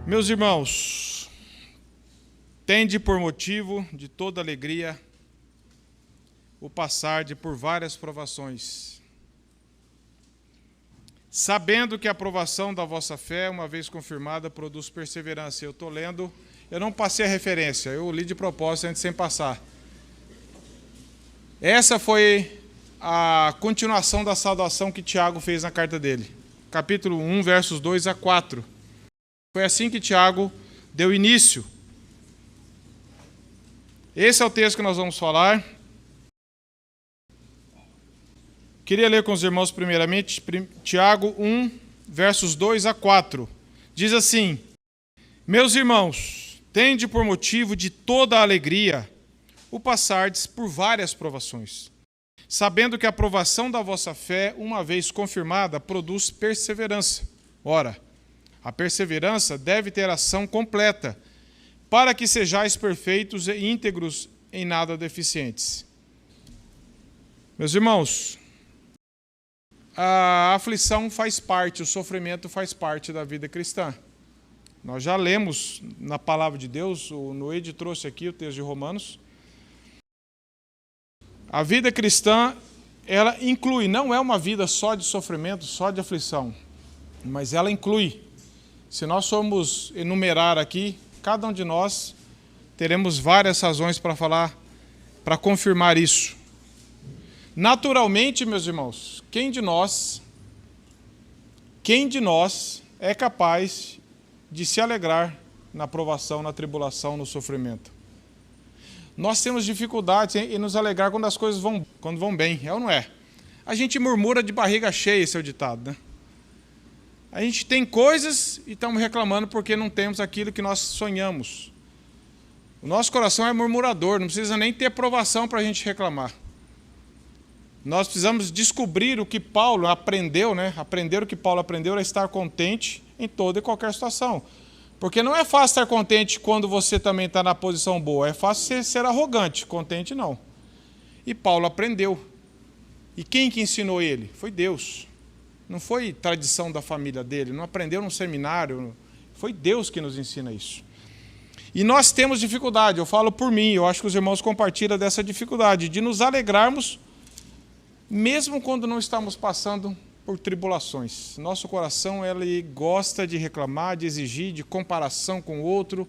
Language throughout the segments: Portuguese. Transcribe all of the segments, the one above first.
Meus irmãos, tende por motivo de toda alegria o passar por várias provações, sabendo que a aprovação da vossa fé, uma vez confirmada, produz perseverança. Eu estou lendo, eu não passei a referência, eu li de propósito antes sem passar. Essa foi a continuação da saudação que Tiago fez na carta dele. Capítulo 1, versos 2 a 4. Foi assim que Tiago deu início. Esse é o texto que nós vamos falar. Queria ler com os irmãos primeiramente Tiago 1, versos 2 a 4. Diz assim: Meus irmãos, tende por motivo de toda alegria o passardes por várias provações, sabendo que a aprovação da vossa fé, uma vez confirmada, produz perseverança. Ora, a perseverança deve ter ação completa, para que sejais perfeitos e íntegros, em nada deficientes. Meus irmãos, a aflição faz parte, o sofrimento faz parte da vida cristã. Nós já lemos na palavra de Deus, o Noede trouxe aqui o texto de Romanos. A vida cristã, ela inclui, não é uma vida só de sofrimento, só de aflição, mas ela inclui. Se nós formos enumerar aqui, cada um de nós teremos várias razões para falar, para confirmar isso. Naturalmente, meus irmãos, quem de nós é capaz de se alegrar na provação, na tribulação, no sofrimento? Nós temos dificuldades em nos alegrar quando as coisas vão bem, é ou não é? A gente murmura de barriga cheia, esse é o ditado, né? A gente tem coisas e estamos reclamando porque não temos aquilo que nós sonhamos. O nosso coração é murmurador, não precisa nem ter aprovação para a gente reclamar. Nós precisamos descobrir o que Paulo aprendeu, né? Aprender o que Paulo aprendeu é estar contente em toda e qualquer situação. Porque não é fácil estar contente quando você também está na posição boa. É fácil você ser arrogante, contente não. E Paulo aprendeu. E quem que ensinou ele? Foi Deus. Não foi tradição da família dele, não aprendeu num seminário. Foi Deus que nos ensina isso. E nós temos dificuldade, eu falo por mim, eu acho que os irmãos compartilham dessa dificuldade, de nos alegrarmos mesmo quando não estamos passando por tribulações. Nosso coração ele gosta de reclamar, de exigir, de comparação com o outro.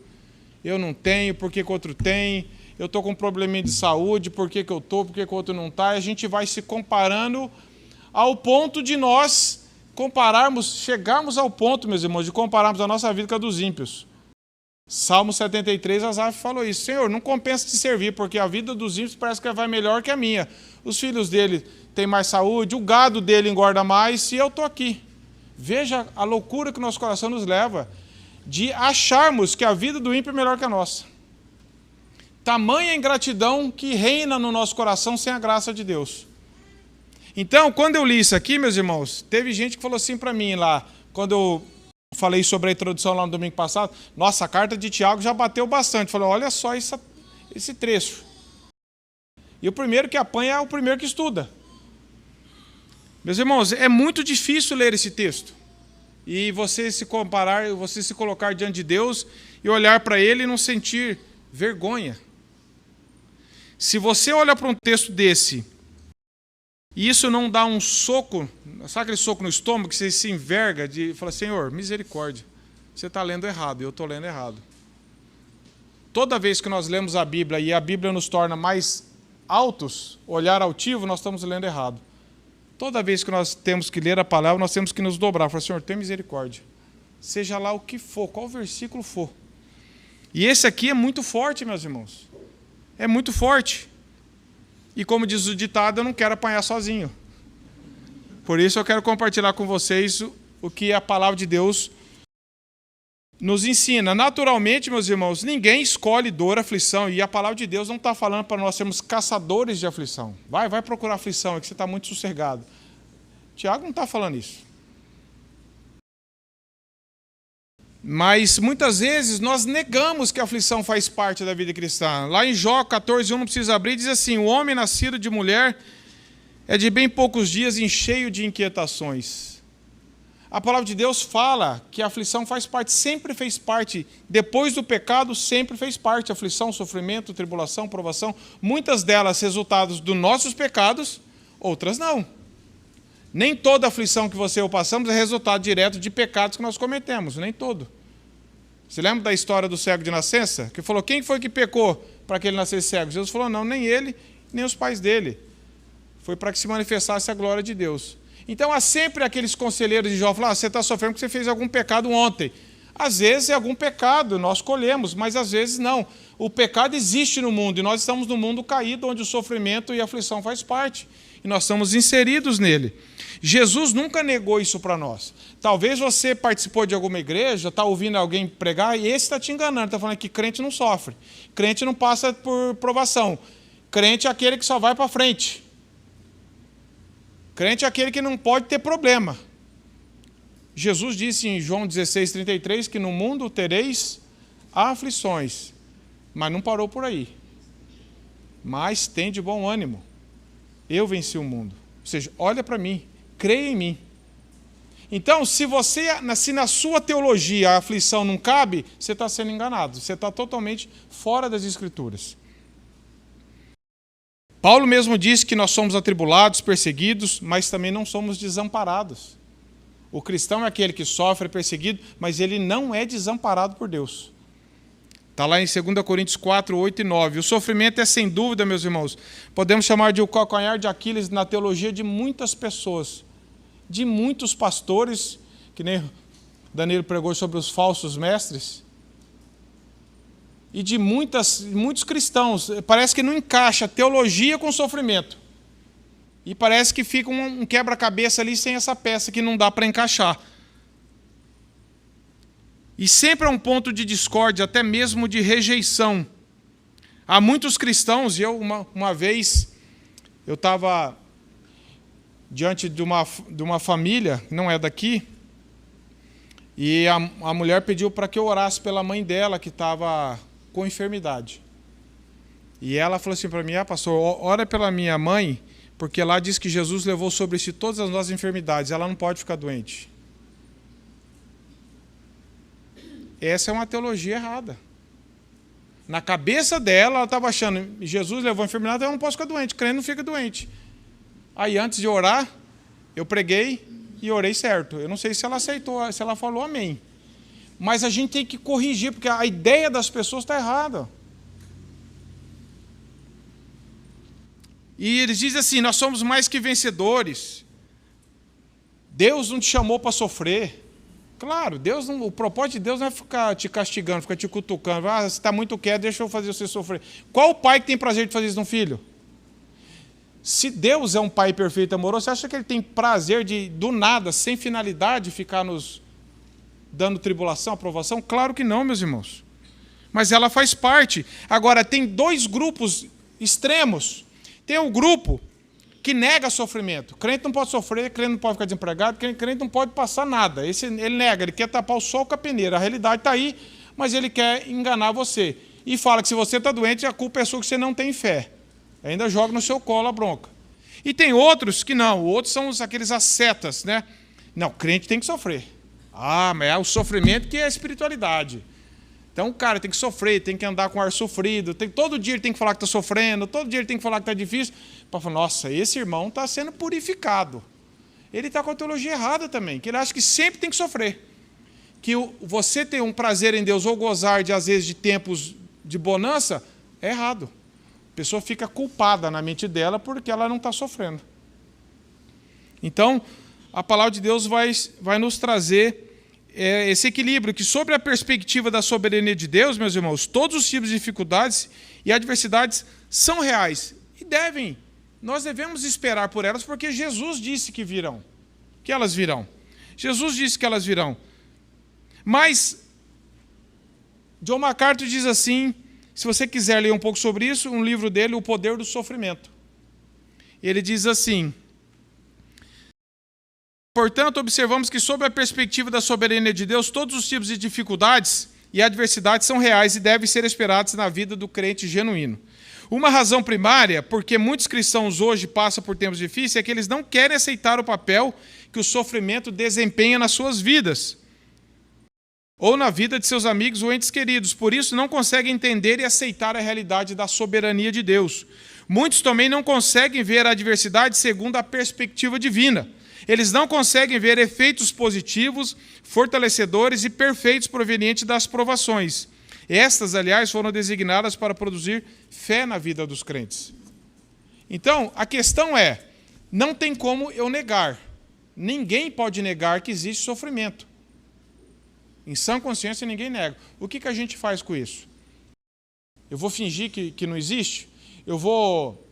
Eu não tenho, por que o outro tem? Eu estou com um probleminha de saúde, por que eu estou, por que o outro não está? E a gente vai se comparando ao ponto de nós chegarmos ao ponto, meus irmãos, de compararmos a nossa vida com a dos ímpios. Salmo 73, Asaf falou isso: Senhor, não compensa te servir, porque a vida dos ímpios parece que vai melhor que a minha. Os filhos dele têm mais saúde, o gado dele engorda mais, e eu estou aqui. Veja a loucura que o nosso coração nos leva de acharmos que a vida do ímpio é melhor que a nossa. Tamanha ingratidão que reina no nosso coração sem a graça de Deus. Então, quando eu li isso aqui, meus irmãos, teve gente que falou assim para mim lá, quando eu falei sobre a introdução lá no domingo passado, nossa, a carta de Tiago já bateu bastante. Falou, olha só esse trecho. E o primeiro que apanha é o primeiro que estuda. Meus irmãos, é muito difícil ler esse texto. E você se comparar, você se colocar diante de Deus e olhar para ele e não sentir vergonha. Se você olha para um texto desse e isso não dá um soco, sabe aquele soco no estômago que você se enverga de falar, Senhor, misericórdia, você está lendo errado, eu estou lendo errado. Toda vez que nós lemos a Bíblia e a Bíblia nos torna mais altos, olhar altivo, nós estamos lendo errado. Toda vez que nós temos que ler a palavra, nós temos que nos dobrar, falar, Senhor, tem misericórdia. Seja lá o que for, qual versículo for. E esse aqui é muito forte, meus irmãos. É muito forte. E como diz o ditado, eu não quero apanhar sozinho. Por isso eu quero compartilhar com vocês o que a palavra de Deus nos ensina. Naturalmente, meus irmãos, ninguém escolhe dor, aflição. E a palavra de Deus não está falando para nós sermos caçadores de aflição. Vai procurar aflição, é que você está muito sossegado. Tiago não está falando isso. Mas muitas vezes nós negamos que a aflição faz parte da vida cristã. Lá em Jó 14:1, não precisa abrir, diz assim: o homem nascido de mulher é de bem poucos dias e cheio de inquietações. a palavra de Deus fala que a aflição faz parte, sempre fez parte. Depois do pecado, sempre fez parte. Aflição, sofrimento, tribulação, provação. Muitas delas resultados dos nossos pecados, outras não. Nem toda aflição que você ou passamos é resultado direto de pecados que nós cometemos. Nem todo. Você lembra da história do cego de nascença? Que falou, quem foi que pecou para que ele nascesse cego? Jesus falou, não, nem ele, nem os pais dele. Foi para que se manifestasse a glória de Deus. Então, há sempre aqueles conselheiros de Jó, falam, você está sofrendo porque você fez algum pecado ontem. Às vezes é algum pecado, nós colhemos, mas às vezes não. O pecado existe no mundo, e nós estamos no mundo caído, onde o sofrimento e a aflição faz parte. E nós estamos inseridos nele. Jesus nunca negou isso para nós. Talvez você participou de alguma igreja, está ouvindo alguém pregar, e esse está te enganando, está falando que crente não sofre. Crente não passa por provação. Crente é aquele que só vai para frente. Crente é aquele que não pode ter problema. Jesus disse em João 16:33 que no mundo tereis aflições, mas não parou por aí. Mas tem de bom ânimo. Eu venci o mundo. Ou seja, olha para mim, creia em mim. Então, se na sua teologia a aflição não cabe, você está sendo enganado. Você está totalmente fora das Escrituras. Paulo mesmo disse que nós somos atribulados, perseguidos, mas também não somos desamparados. O cristão é aquele que sofre, é perseguido, mas ele não é desamparado por Deus. Está lá em 2 Coríntios 4, 8 e 9. O sofrimento é, sem dúvida, meus irmãos, podemos chamar de o calcanhar de Aquiles na teologia de muitas pessoas, de muitos pastores, que nem Danilo pregou sobre os falsos mestres, e de muitos cristãos. Parece que não encaixa teologia com sofrimento. E parece que fica um quebra-cabeça ali sem essa peça que não dá para encaixar. E sempre é um ponto de discórdia, até mesmo de rejeição. Há muitos cristãos, e eu uma vez, eu estava diante de uma família, não é daqui, e a mulher pediu para que eu orasse pela mãe dela, que estava com enfermidade. E ela falou assim para mim, pastor, ora pela minha mãe, porque lá diz que Jesus levou sobre si todas as nossas enfermidades, ela não pode ficar doente. Essa é uma teologia errada. Na cabeça dela, ela estava achando, Jesus levou a enfermidade, eu não posso ficar doente, crente não fica doente. Aí antes de orar, eu preguei e orei certo. Eu não sei se ela aceitou, se ela falou amém. Mas a gente tem que corrigir, porque a ideia das pessoas está errada. E eles dizem assim, nós somos mais que vencedores. Deus não te chamou para sofrer. Claro, o propósito de Deus não é ficar te castigando, ficar te cutucando. Você está muito quieto, deixa eu fazer você sofrer. Qual o pai que tem prazer de fazer isso num filho? Se Deus é um pai perfeito e amoroso, você acha que ele tem prazer de, do nada, sem finalidade, ficar nos dando tribulação, aprovação? Claro que não, meus irmãos. Mas ela faz parte. Agora, tem dois grupos extremos. Tem um grupo que nega sofrimento. Crente não pode sofrer, crente não pode ficar desempregado, crente não pode passar nada. Ele nega, ele quer tapar o sol com a peneira. A realidade está aí, mas ele quer enganar você. E fala que se você está doente, a culpa é sua, que você não tem fé. Ainda joga no seu colo a bronca. E tem outros que não. Outros são aqueles ascetas, né? Não, crente tem que sofrer. Mas é o sofrimento que é a espiritualidade. Então, o cara tem que sofrer, tem que andar com ar sofrido, todo dia ele tem que falar que está sofrendo, todo dia ele tem que falar que está difícil, para falar, nossa, esse irmão está sendo purificado. Ele está com a teologia errada também, que ele acha que sempre tem que sofrer. Que você ter um prazer em Deus ou gozar, às vezes, de tempos de bonança, é errado. A pessoa fica culpada na mente dela porque ela não está sofrendo. Então, a palavra de Deus vai nos trazer esse equilíbrio, que sobre a perspectiva da soberania de Deus, meus irmãos, todos os tipos de dificuldades e adversidades são reais e nós devemos esperar por elas, porque Jesus disse que elas virão. Jesus disse que elas virão. Mas John MacArthur diz assim, se você quiser ler um pouco sobre isso, um livro dele, O Poder do Sofrimento. Ele diz assim: portanto, observamos que, sob a perspectiva da soberania de Deus, todos os tipos de dificuldades e adversidades são reais e devem ser esperados na vida do crente genuíno. Uma razão primária, porque muitos cristãos hoje passam por tempos difíceis, é que eles não querem aceitar o papel que o sofrimento desempenha nas suas vidas, ou na vida de seus amigos ou entes queridos. Por isso, não conseguem entender e aceitar a realidade da soberania de Deus. Muitos também não conseguem ver a adversidade segundo a perspectiva divina. Eles não conseguem ver efeitos positivos, fortalecedores e perfeitos provenientes das provações. Estas, aliás, foram designadas para produzir fé na vida dos crentes. Então, a questão é, não tem como eu negar. Ninguém pode negar que existe sofrimento. Em sã consciência, ninguém nega. O que a gente faz com isso? Eu vou fingir que não existe? Eu vou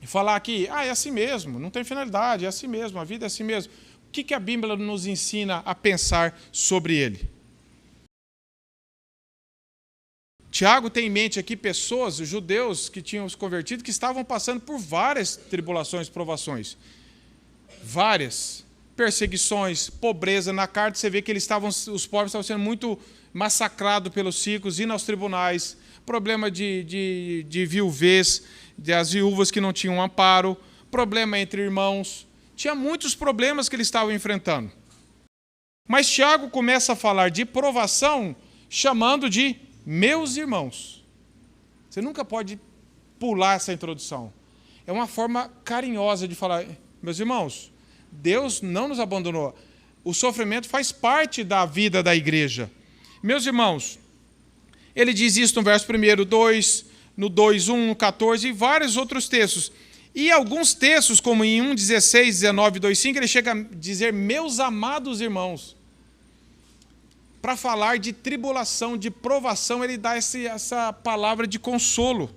falar que, é assim mesmo, não tem finalidade, é assim mesmo, a vida é assim mesmo. O que a Bíblia nos ensina a pensar sobre ele? Tiago tem em mente aqui pessoas, os judeus que tinham se convertido, que estavam passando por várias tribulações, provações. Várias. Perseguições, pobreza. Na carta você vê que os pobres estavam sendo muito massacrados pelos ricos, indo aos tribunais. Problema de viuvez, das viúvas que não tinham amparo. Problema entre irmãos. Tinha muitos problemas que eles estavam enfrentando. Mas Tiago começa a falar de provação, chamando de meus irmãos. Você nunca pode pular essa introdução. É uma forma carinhosa de falar, meus irmãos, Deus não nos abandonou. O sofrimento faz parte da vida da igreja. Meus irmãos, ele diz isso no verso 1, 2, no 2, 1, 14 e vários outros textos. E alguns textos, como em 1, 16, 19, 2, 5, ele chega a dizer, meus amados irmãos. Para falar de tribulação, de provação, ele dá essa palavra de consolo.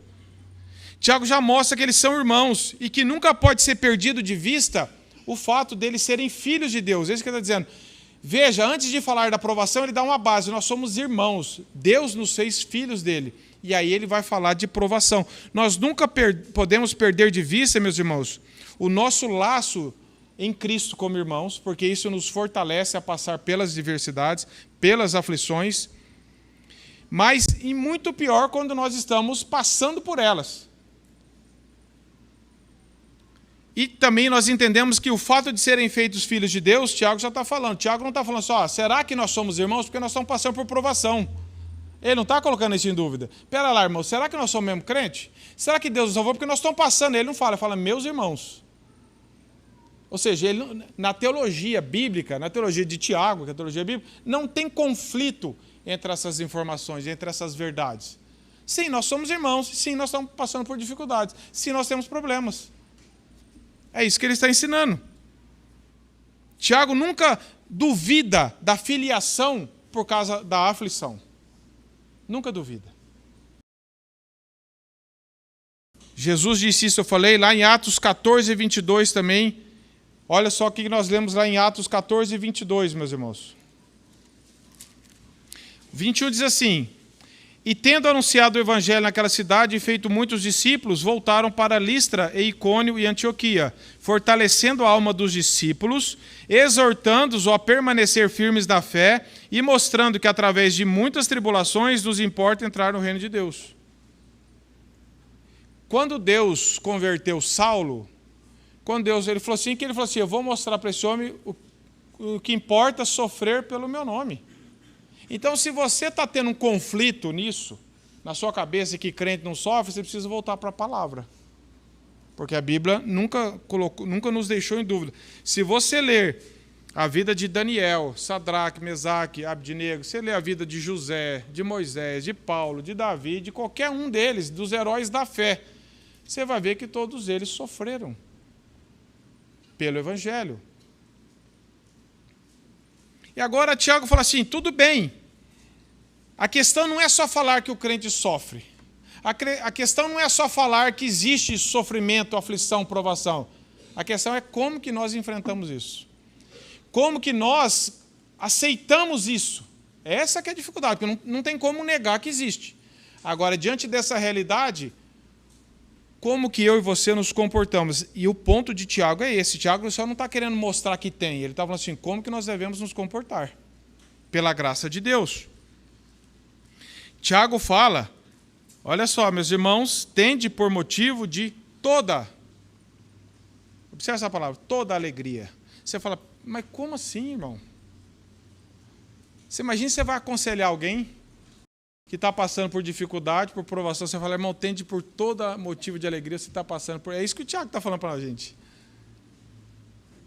Tiago já mostra que eles são irmãos e que nunca pode ser perdido de vista o fato deles serem filhos de Deus. É isso que ele está dizendo. Veja, antes de falar da provação, ele dá uma base. Nós somos irmãos. Deus nos fez filhos dele. E aí ele vai falar de provação. Nós nunca podemos perder de vista, meus irmãos, o nosso laço em Cristo como irmãos, porque isso nos fortalece a passar pelas diversidades, pelas aflições, mas e muito pior quando nós estamos passando por elas. E também nós entendemos que o fato de serem feitos filhos de Deus, Tiago já está falando. Tiago não está falando só, será que nós somos irmãos? Porque nós estamos passando por provação. Ele não está colocando isso em dúvida. Pera lá, irmão, será que nós somos mesmo crente? Será que Deus nos salvou? Porque nós estamos passando. Ele não fala, ele fala, meus irmãos. Ou seja, ele, na teologia bíblica, na teologia de Tiago, que é a teologia bíblica, não tem conflito entre essas informações, entre essas verdades. Sim, nós somos irmãos, sim, nós estamos passando por dificuldades, sim, nós temos problemas. É isso que ele está ensinando. Tiago nunca duvida da filiação por causa da aflição. Nunca duvida. Jesus disse isso, eu falei, lá em Atos 14, 22 também. Olha só o que nós lemos lá em Atos 14, 22, meus irmãos. 21 diz assim, e tendo anunciado o evangelho naquela cidade e feito muitos discípulos, voltaram para Listra e Icônio e Antioquia, fortalecendo a alma dos discípulos, exortando-os a permanecer firmes na fé e mostrando que através de muitas tribulações nos importa entrar no reino de Deus. Quando Deus converteu Saulo, ele falou assim, eu vou mostrar para esse homem o que importa sofrer pelo meu nome. Então, se você está tendo um conflito nisso, na sua cabeça que crente não sofre, você precisa voltar para a palavra. Porque a Bíblia nunca nos deixou em dúvida. Se você ler a vida de Daniel, Sadraque, Mesaque, Abdinego, você lê a vida de José, de Moisés, de Paulo, de Davi, de qualquer um deles, dos heróis da fé, você vai ver que todos eles sofreram pelo Evangelho. E agora Tiago fala assim, tudo bem, a questão não é só falar que o crente sofre, a questão não é só falar que existe sofrimento, aflição, provação, a questão é como que nós enfrentamos isso, como que nós aceitamos isso, essa que é a dificuldade, porque não tem como negar que existe. Agora, diante dessa realidade, como que eu e você nos comportamos? E o ponto de Tiago é esse. Tiago só não está querendo mostrar que tem. Ele está falando assim, como que nós devemos nos comportar? Pela graça de Deus. Tiago fala, Olha só, meus irmãos, tende por motivo de toda. Observe essa palavra, toda alegria. Você fala, mas como assim, irmão? Você imagina que você vai aconselhar alguém que está passando por dificuldade, por provação. Você fala, irmão, tende por todo motivo de alegria, você está passando por... É isso que o Tiago está falando para a gente.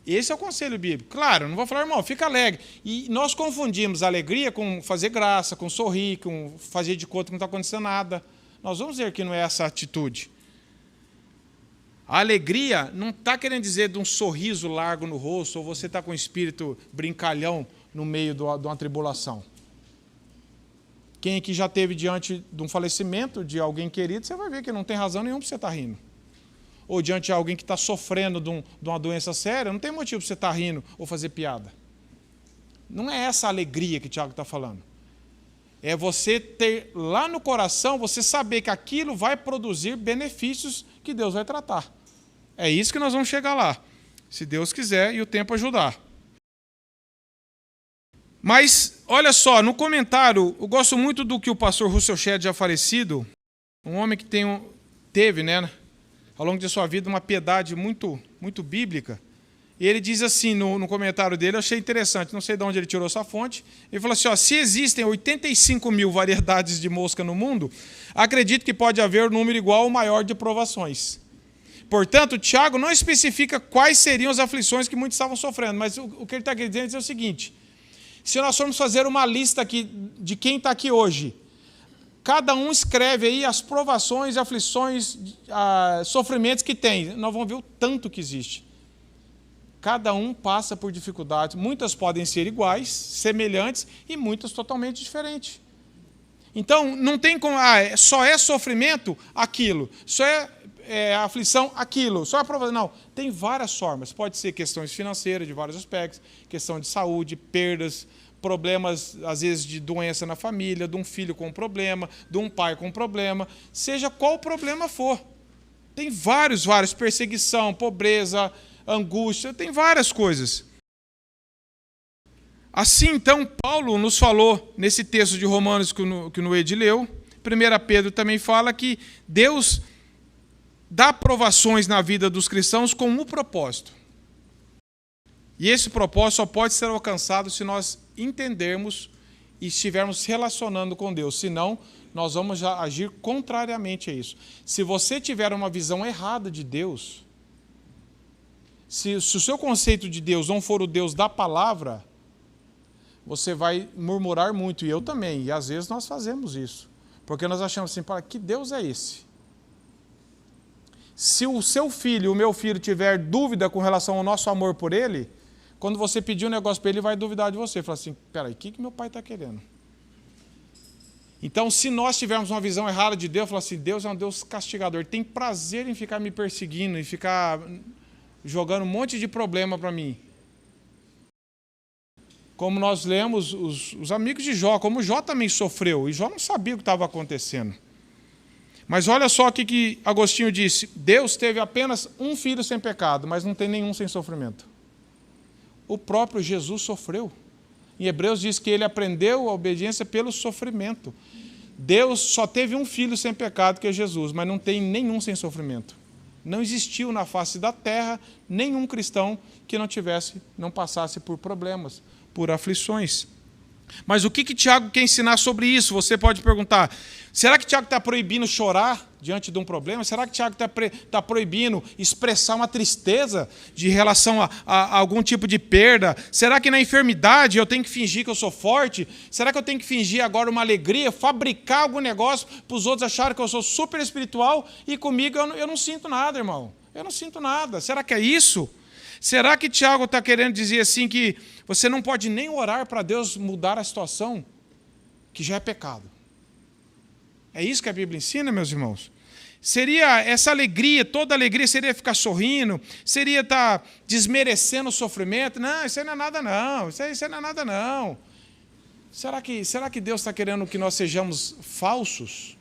Esse é o conselho bíblico. Claro, não vou falar, irmão, fica alegre. E nós confundimos alegria com fazer graça, com sorrir, com fazer de conta que não está acontecendo nada. Nós vamos ver que não é essa atitude. A alegria não está querendo dizer de um sorriso largo no rosto, ou você está com um espírito brincalhão no meio de uma tribulação. Quem aqui já esteve diante de um falecimento de alguém querido, você vai ver que não tem razão nenhuma para você estar rindo. Ou diante de alguém que está sofrendo de uma doença séria, não tem motivo para você estar rindo ou fazer piada. Não é essa a alegria que o Tiago está falando. É você ter lá no coração, você saber que aquilo vai produzir benefícios que Deus vai tratar. É isso que nós vamos chegar lá, se Deus quiser e o tempo ajudar. Mas, olha só, no comentário, eu gosto muito do que o pastor Russell Shedd, já falecido, um homem que teve, né, ao longo de sua vida, uma piedade muito, muito bíblica. E ele diz assim, no comentário dele, eu achei interessante, não sei de onde ele tirou essa fonte, ele falou assim, ó, se existem 85 mil variedades de mosca no mundo, acredito que pode haver um número igual ou maior de provações. Portanto, Tiago não especifica quais seriam as aflições que muitos estavam sofrendo, mas o que ele está querendo dizer é o seguinte, se nós formos fazer uma lista aqui de quem está aqui hoje, cada um escreve aí as provações, aflições, sofrimentos que tem. Nós vamos ver o tanto que existe. Cada um passa por dificuldades. Muitas podem ser iguais, semelhantes, e muitas totalmente diferentes. Então, não tem como... só é sofrimento aquilo. Só é aflição aquilo. Só é provação. Não, tem várias formas. Pode ser questões financeiras, de vários aspectos, questão de saúde, perdas, problemas, às vezes, de doença na família, de um filho com problema, de um pai com problema, seja qual o problema for. Tem vários, perseguição, pobreza, angústia, tem várias coisas. Assim, então, Paulo nos falou, nesse texto de Romanos que o Noede leu, 1 Pedro também fala que Deus dá provações na vida dos cristãos com um propósito. E esse propósito só pode ser alcançado se nós entendermos e estivermos relacionando com Deus. Senão, nós vamos agir contrariamente a isso. Se você tiver uma visão errada de Deus, se o seu conceito de Deus não for o Deus da palavra, você vai murmurar muito, e eu também, e às vezes nós fazemos isso. Porque nós achamos assim, que Deus é esse? Se o seu filho, o meu filho, tiver dúvida com relação ao nosso amor por ele, quando você pedir um negócio para ele, ele vai duvidar de você. Fala assim, peraí, o que meu pai está querendo? Então, se nós tivermos uma visão errada de Deus, fala assim, Deus é um Deus castigador, ele tem prazer em ficar me perseguindo, e ficar jogando um monte de problema para mim. Como nós lemos os amigos de Jó, como Jó também sofreu, e Jó não sabia o que estava acontecendo. Mas olha só o que Agostinho disse, Deus teve apenas um filho sem pecado, mas não tem nenhum sem sofrimento. O próprio Jesus sofreu. Em Hebreus diz que ele aprendeu a obediência pelo sofrimento. Deus só teve um filho sem pecado, que é Jesus, mas não tem nenhum sem sofrimento. Não existiu na face da terra nenhum cristão que não passasse por problemas, por aflições. Mas o que Tiago quer ensinar sobre isso? Você pode perguntar, será que Tiago está proibindo chorar diante de um problema? Será que Tiago está proibindo expressar uma tristeza de relação a algum tipo de perda? Será que na enfermidade eu tenho que fingir que eu sou forte? Será que eu tenho que fingir agora uma alegria, fabricar algum negócio para os outros acharem que eu sou super espiritual e comigo eu não sinto nada, irmão? Eu não sinto nada. Será que é isso? Será que Tiago está querendo dizer assim que você não pode nem orar para Deus mudar a situação, que já é pecado? É isso que a Bíblia ensina, meus irmãos? Seria essa alegria, toda alegria seria ficar sorrindo, seria estar desmerecendo o sofrimento? Não, isso aí não é nada não, isso aí não é nada não. Será que Deus está querendo que nós sejamos falsos?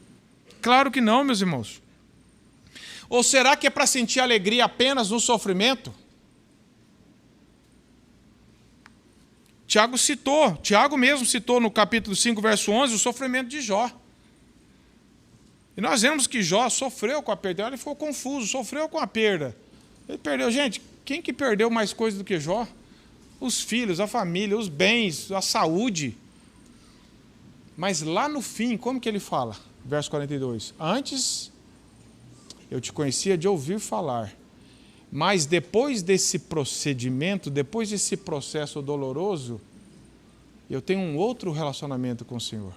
Claro que não, meus irmãos. Ou será que é para sentir alegria apenas no sofrimento? Tiago mesmo citou no capítulo 5, verso 11, o sofrimento de Jó. E nós vemos que Jó sofreu com a perda. Ele ficou confuso, sofreu com a perda. Ele perdeu. Gente, quem que perdeu mais coisa do que Jó? Os filhos, a família, os bens, a saúde. Mas lá no fim, como que ele fala? Verso 42. Antes eu te conhecia de ouvir falar, mas depois desse procedimento, depois desse processo doloroso, eu tenho um outro relacionamento com o Senhor.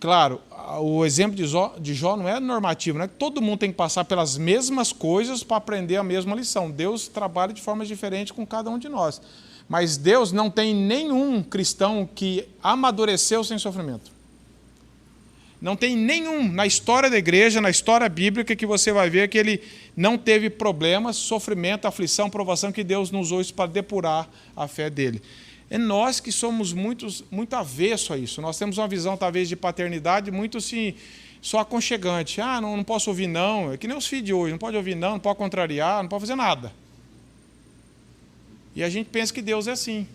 Claro, o exemplo de Jó não é normativo, não é que todo mundo tem que passar pelas mesmas coisas para aprender a mesma lição. Deus trabalha de formas diferentes com cada um de nós. Mas Deus não tem nenhum cristão que amadureceu sem sofrimento. Não tem nenhum na história da igreja, na história bíblica, que você vai ver que ele não teve problemas, sofrimento, aflição, provação, que Deus nos usou isso para depurar a fé dele. É nós que somos muito avesso a isso. Nós temos uma visão, talvez, de paternidade muito assim, só aconchegante. Ah, não posso ouvir não. É que nem os filhos de hoje. Não pode ouvir não pode contrariar, não pode fazer nada. E a gente pensa que Deus é assim.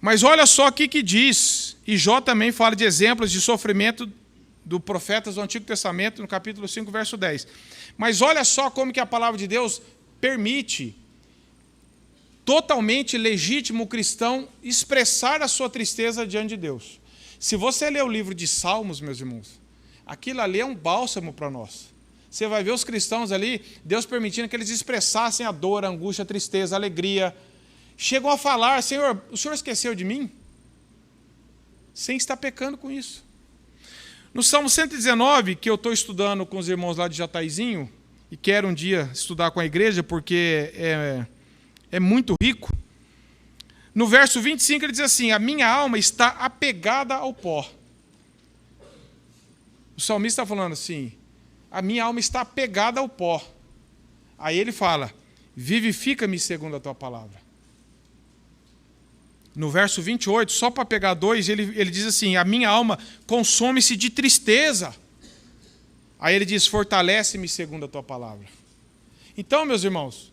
Mas olha só o que diz. E Jó também fala de exemplos de sofrimento do profetas do Antigo Testamento, no capítulo 5, verso 10. Mas olha só como que a palavra de Deus permite totalmente legítimo o cristão expressar a sua tristeza diante de Deus. Se você ler o livro de Salmos, meus irmãos, aquilo ali é um bálsamo para nós. Você vai ver os cristãos ali, Deus permitindo que eles expressassem a dor, a angústia, a tristeza, a alegria. Chegam a falar, Senhor, o Senhor esqueceu de mim? Sem estar pecando com isso. No Salmo 119, que eu estou estudando com os irmãos lá de Jataizinho, e quero um dia estudar com a igreja, porque é muito rico. No verso 25 ele diz assim, a minha alma está apegada ao pó. O salmista está falando assim, a minha alma está apegada ao pó. Aí ele fala, vivifica-me segundo a tua palavra. No verso 28, só para pegar dois, ele diz assim, a minha alma consome-se de tristeza. Aí ele diz, fortalece-me segundo a tua palavra. Então, meus irmãos,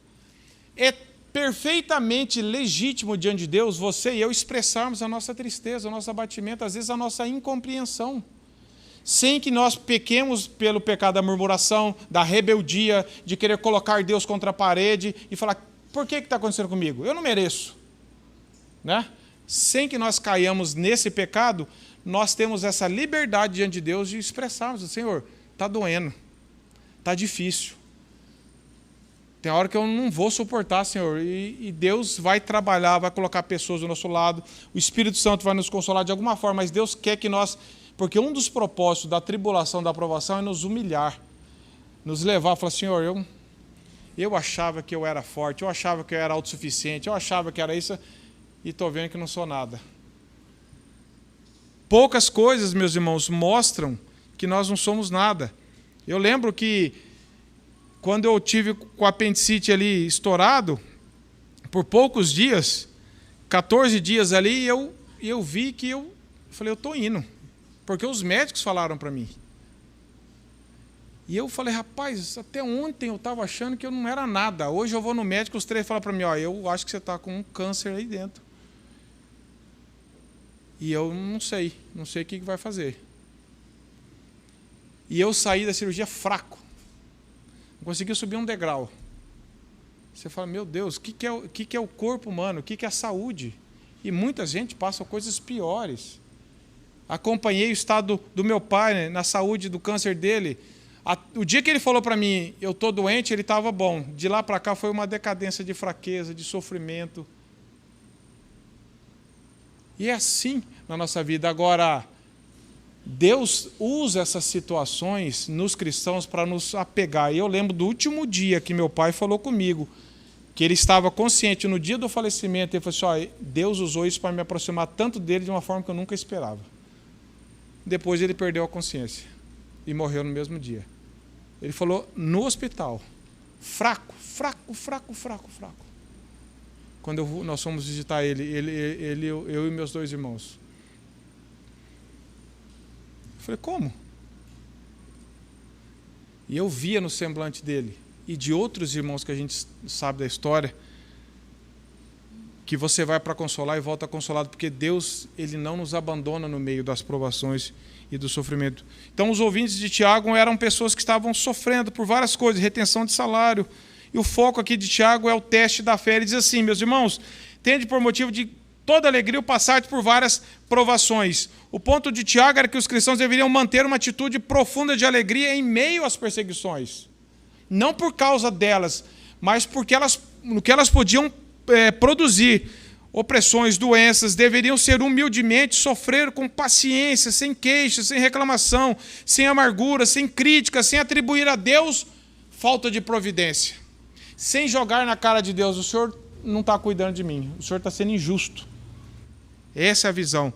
é perfeitamente legítimo diante de Deus você e eu expressarmos a nossa tristeza, o nosso abatimento, às vezes a nossa incompreensão, sem que nós pequemos pelo pecado da murmuração, da rebeldia, de querer colocar Deus contra a parede e falar, por que está acontecendo comigo? Eu não mereço. Né? Sem que nós caiamos nesse pecado, nós temos essa liberdade diante de Deus de expressarmos, Senhor, está doendo, está difícil. Tem hora que eu não vou suportar, Senhor, e Deus vai trabalhar, vai colocar pessoas do nosso lado, o Espírito Santo vai nos consolar de alguma forma, mas Deus quer que nós, porque um dos propósitos da tribulação, da aprovação, é nos humilhar, nos levar a falar, Senhor, eu achava que eu era forte, eu achava que eu era autossuficiente, eu achava que era isso, e estou vendo que não sou nada. Poucas coisas, meus irmãos, mostram que nós não somos nada. Eu lembro que quando eu tive com o apendicite ali estourado, por poucos dias, 14 dias ali, eu vi que eu falei, eu estou indo, porque os médicos falaram para mim. E eu falei, rapaz, até ontem eu estava achando que eu não era nada. Hoje eu vou no médico, os três falam para mim, eu acho que você está com um câncer aí dentro. E eu não sei o que vai fazer. E eu saí da cirurgia fraco. Não consegui subir um degrau. Você fala, meu Deus, o que é o corpo humano? O que é a saúde? E muita gente passa coisas piores. Acompanhei o estado do meu pai, né, na saúde do câncer dele. O dia que ele falou para mim, eu estou doente, ele estava bom. De lá para cá foi uma decadência de fraqueza, de sofrimento. E é assim na nossa vida. Agora, Deus usa essas situações nos cristãos para nos apegar. E eu lembro do último dia que meu pai falou comigo, que ele estava consciente no dia do falecimento, ele falou assim, Deus usou isso para me aproximar tanto dele de uma forma que eu nunca esperava. Depois ele perdeu a consciência e morreu no mesmo dia. Ele falou no hospital, fraco. Quando nós fomos visitar ele, eu e meus dois irmãos. Eu falei, como? E eu via no semblante dele e de outros irmãos que a gente sabe da história, que você vai para consolar e volta consolado, porque Deus, ele não nos abandona no meio das provações e do sofrimento. Então, os ouvintes de Tiago eram pessoas que estavam sofrendo por várias coisas, retenção de salário. E o foco aqui de Tiago é o teste da fé. Ele diz assim: meus irmãos, tende por motivo de toda alegria o passar por várias provações. O ponto de Tiago era que os cristãos deveriam manter uma atitude profunda de alegria em meio às perseguições. Não por causa delas, mas porque no que elas podiam produzir. Opressões, doenças, deveriam ser humildemente, sofrer com paciência, sem queixa, sem reclamação, sem amargura, sem crítica, sem atribuir a Deus falta de providência. Sem jogar na cara de Deus: o Senhor não está cuidando de mim, o Senhor está sendo injusto. Essa é a visão.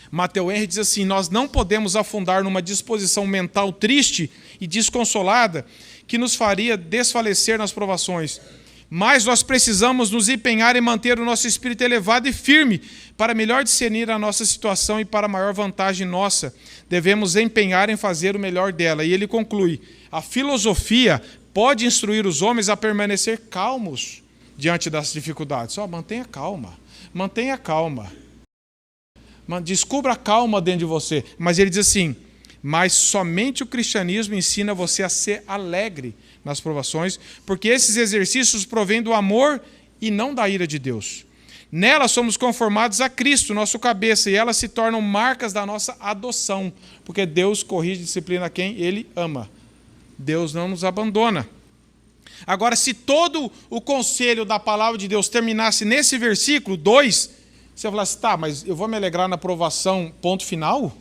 Matthew Henry diz assim: nós não podemos afundar numa disposição mental triste e desconsolada que nos faria desfalecer nas provações. Mas nós precisamos nos empenhar em manter o nosso espírito elevado e firme para melhor discernir a nossa situação e para maior vantagem nossa. Devemos empenhar em fazer o melhor dela. E ele conclui: a filosofia pode instruir os homens a permanecer calmos diante das dificuldades. Mantenha calma, mantenha calma. Descubra a calma dentro de você. Mas ele diz assim: mas somente o cristianismo ensina você a ser alegre nas provações, porque esses exercícios provêm do amor e não da ira de Deus. Nela somos conformados a Cristo, nosso cabeça, e elas se tornam marcas da nossa adoção, porque Deus corrige e disciplina quem Ele ama. Deus não nos abandona. Agora, se todo o conselho da palavra de Deus terminasse nesse versículo 2, você falasse: tá, mas eu vou me alegrar na provação, ponto final?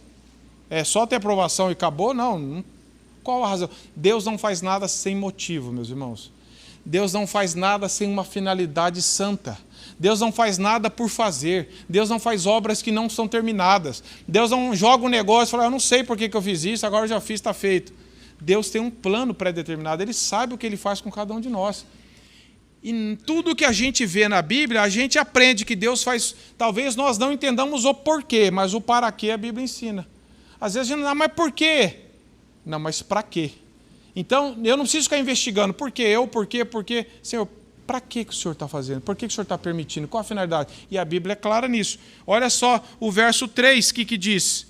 É só ter aprovação e acabou? Não. Qual a razão? Deus não faz nada sem motivo, meus irmãos. Deus não faz nada sem uma finalidade santa. Deus não faz nada por fazer. Deus não faz obras que não são terminadas. Deus não joga um negócio e fala: eu não sei por que eu fiz isso, agora eu já fiz, está feito. Deus tem um plano pré-determinado. Ele sabe o que Ele faz com cada um de nós. E em tudo que a gente vê na Bíblia, a gente aprende que Deus faz. Talvez nós não entendamos o porquê, mas o para quê a Bíblia ensina. Às vezes a gente não, mas por quê? Não, mas para quê? Então, eu não preciso ficar investigando. Por quê? Por quê? Senhor, para que o Senhor está fazendo? Por que o Senhor está permitindo? Qual a finalidade? E a Bíblia é clara nisso. Olha só o verso 3, que diz: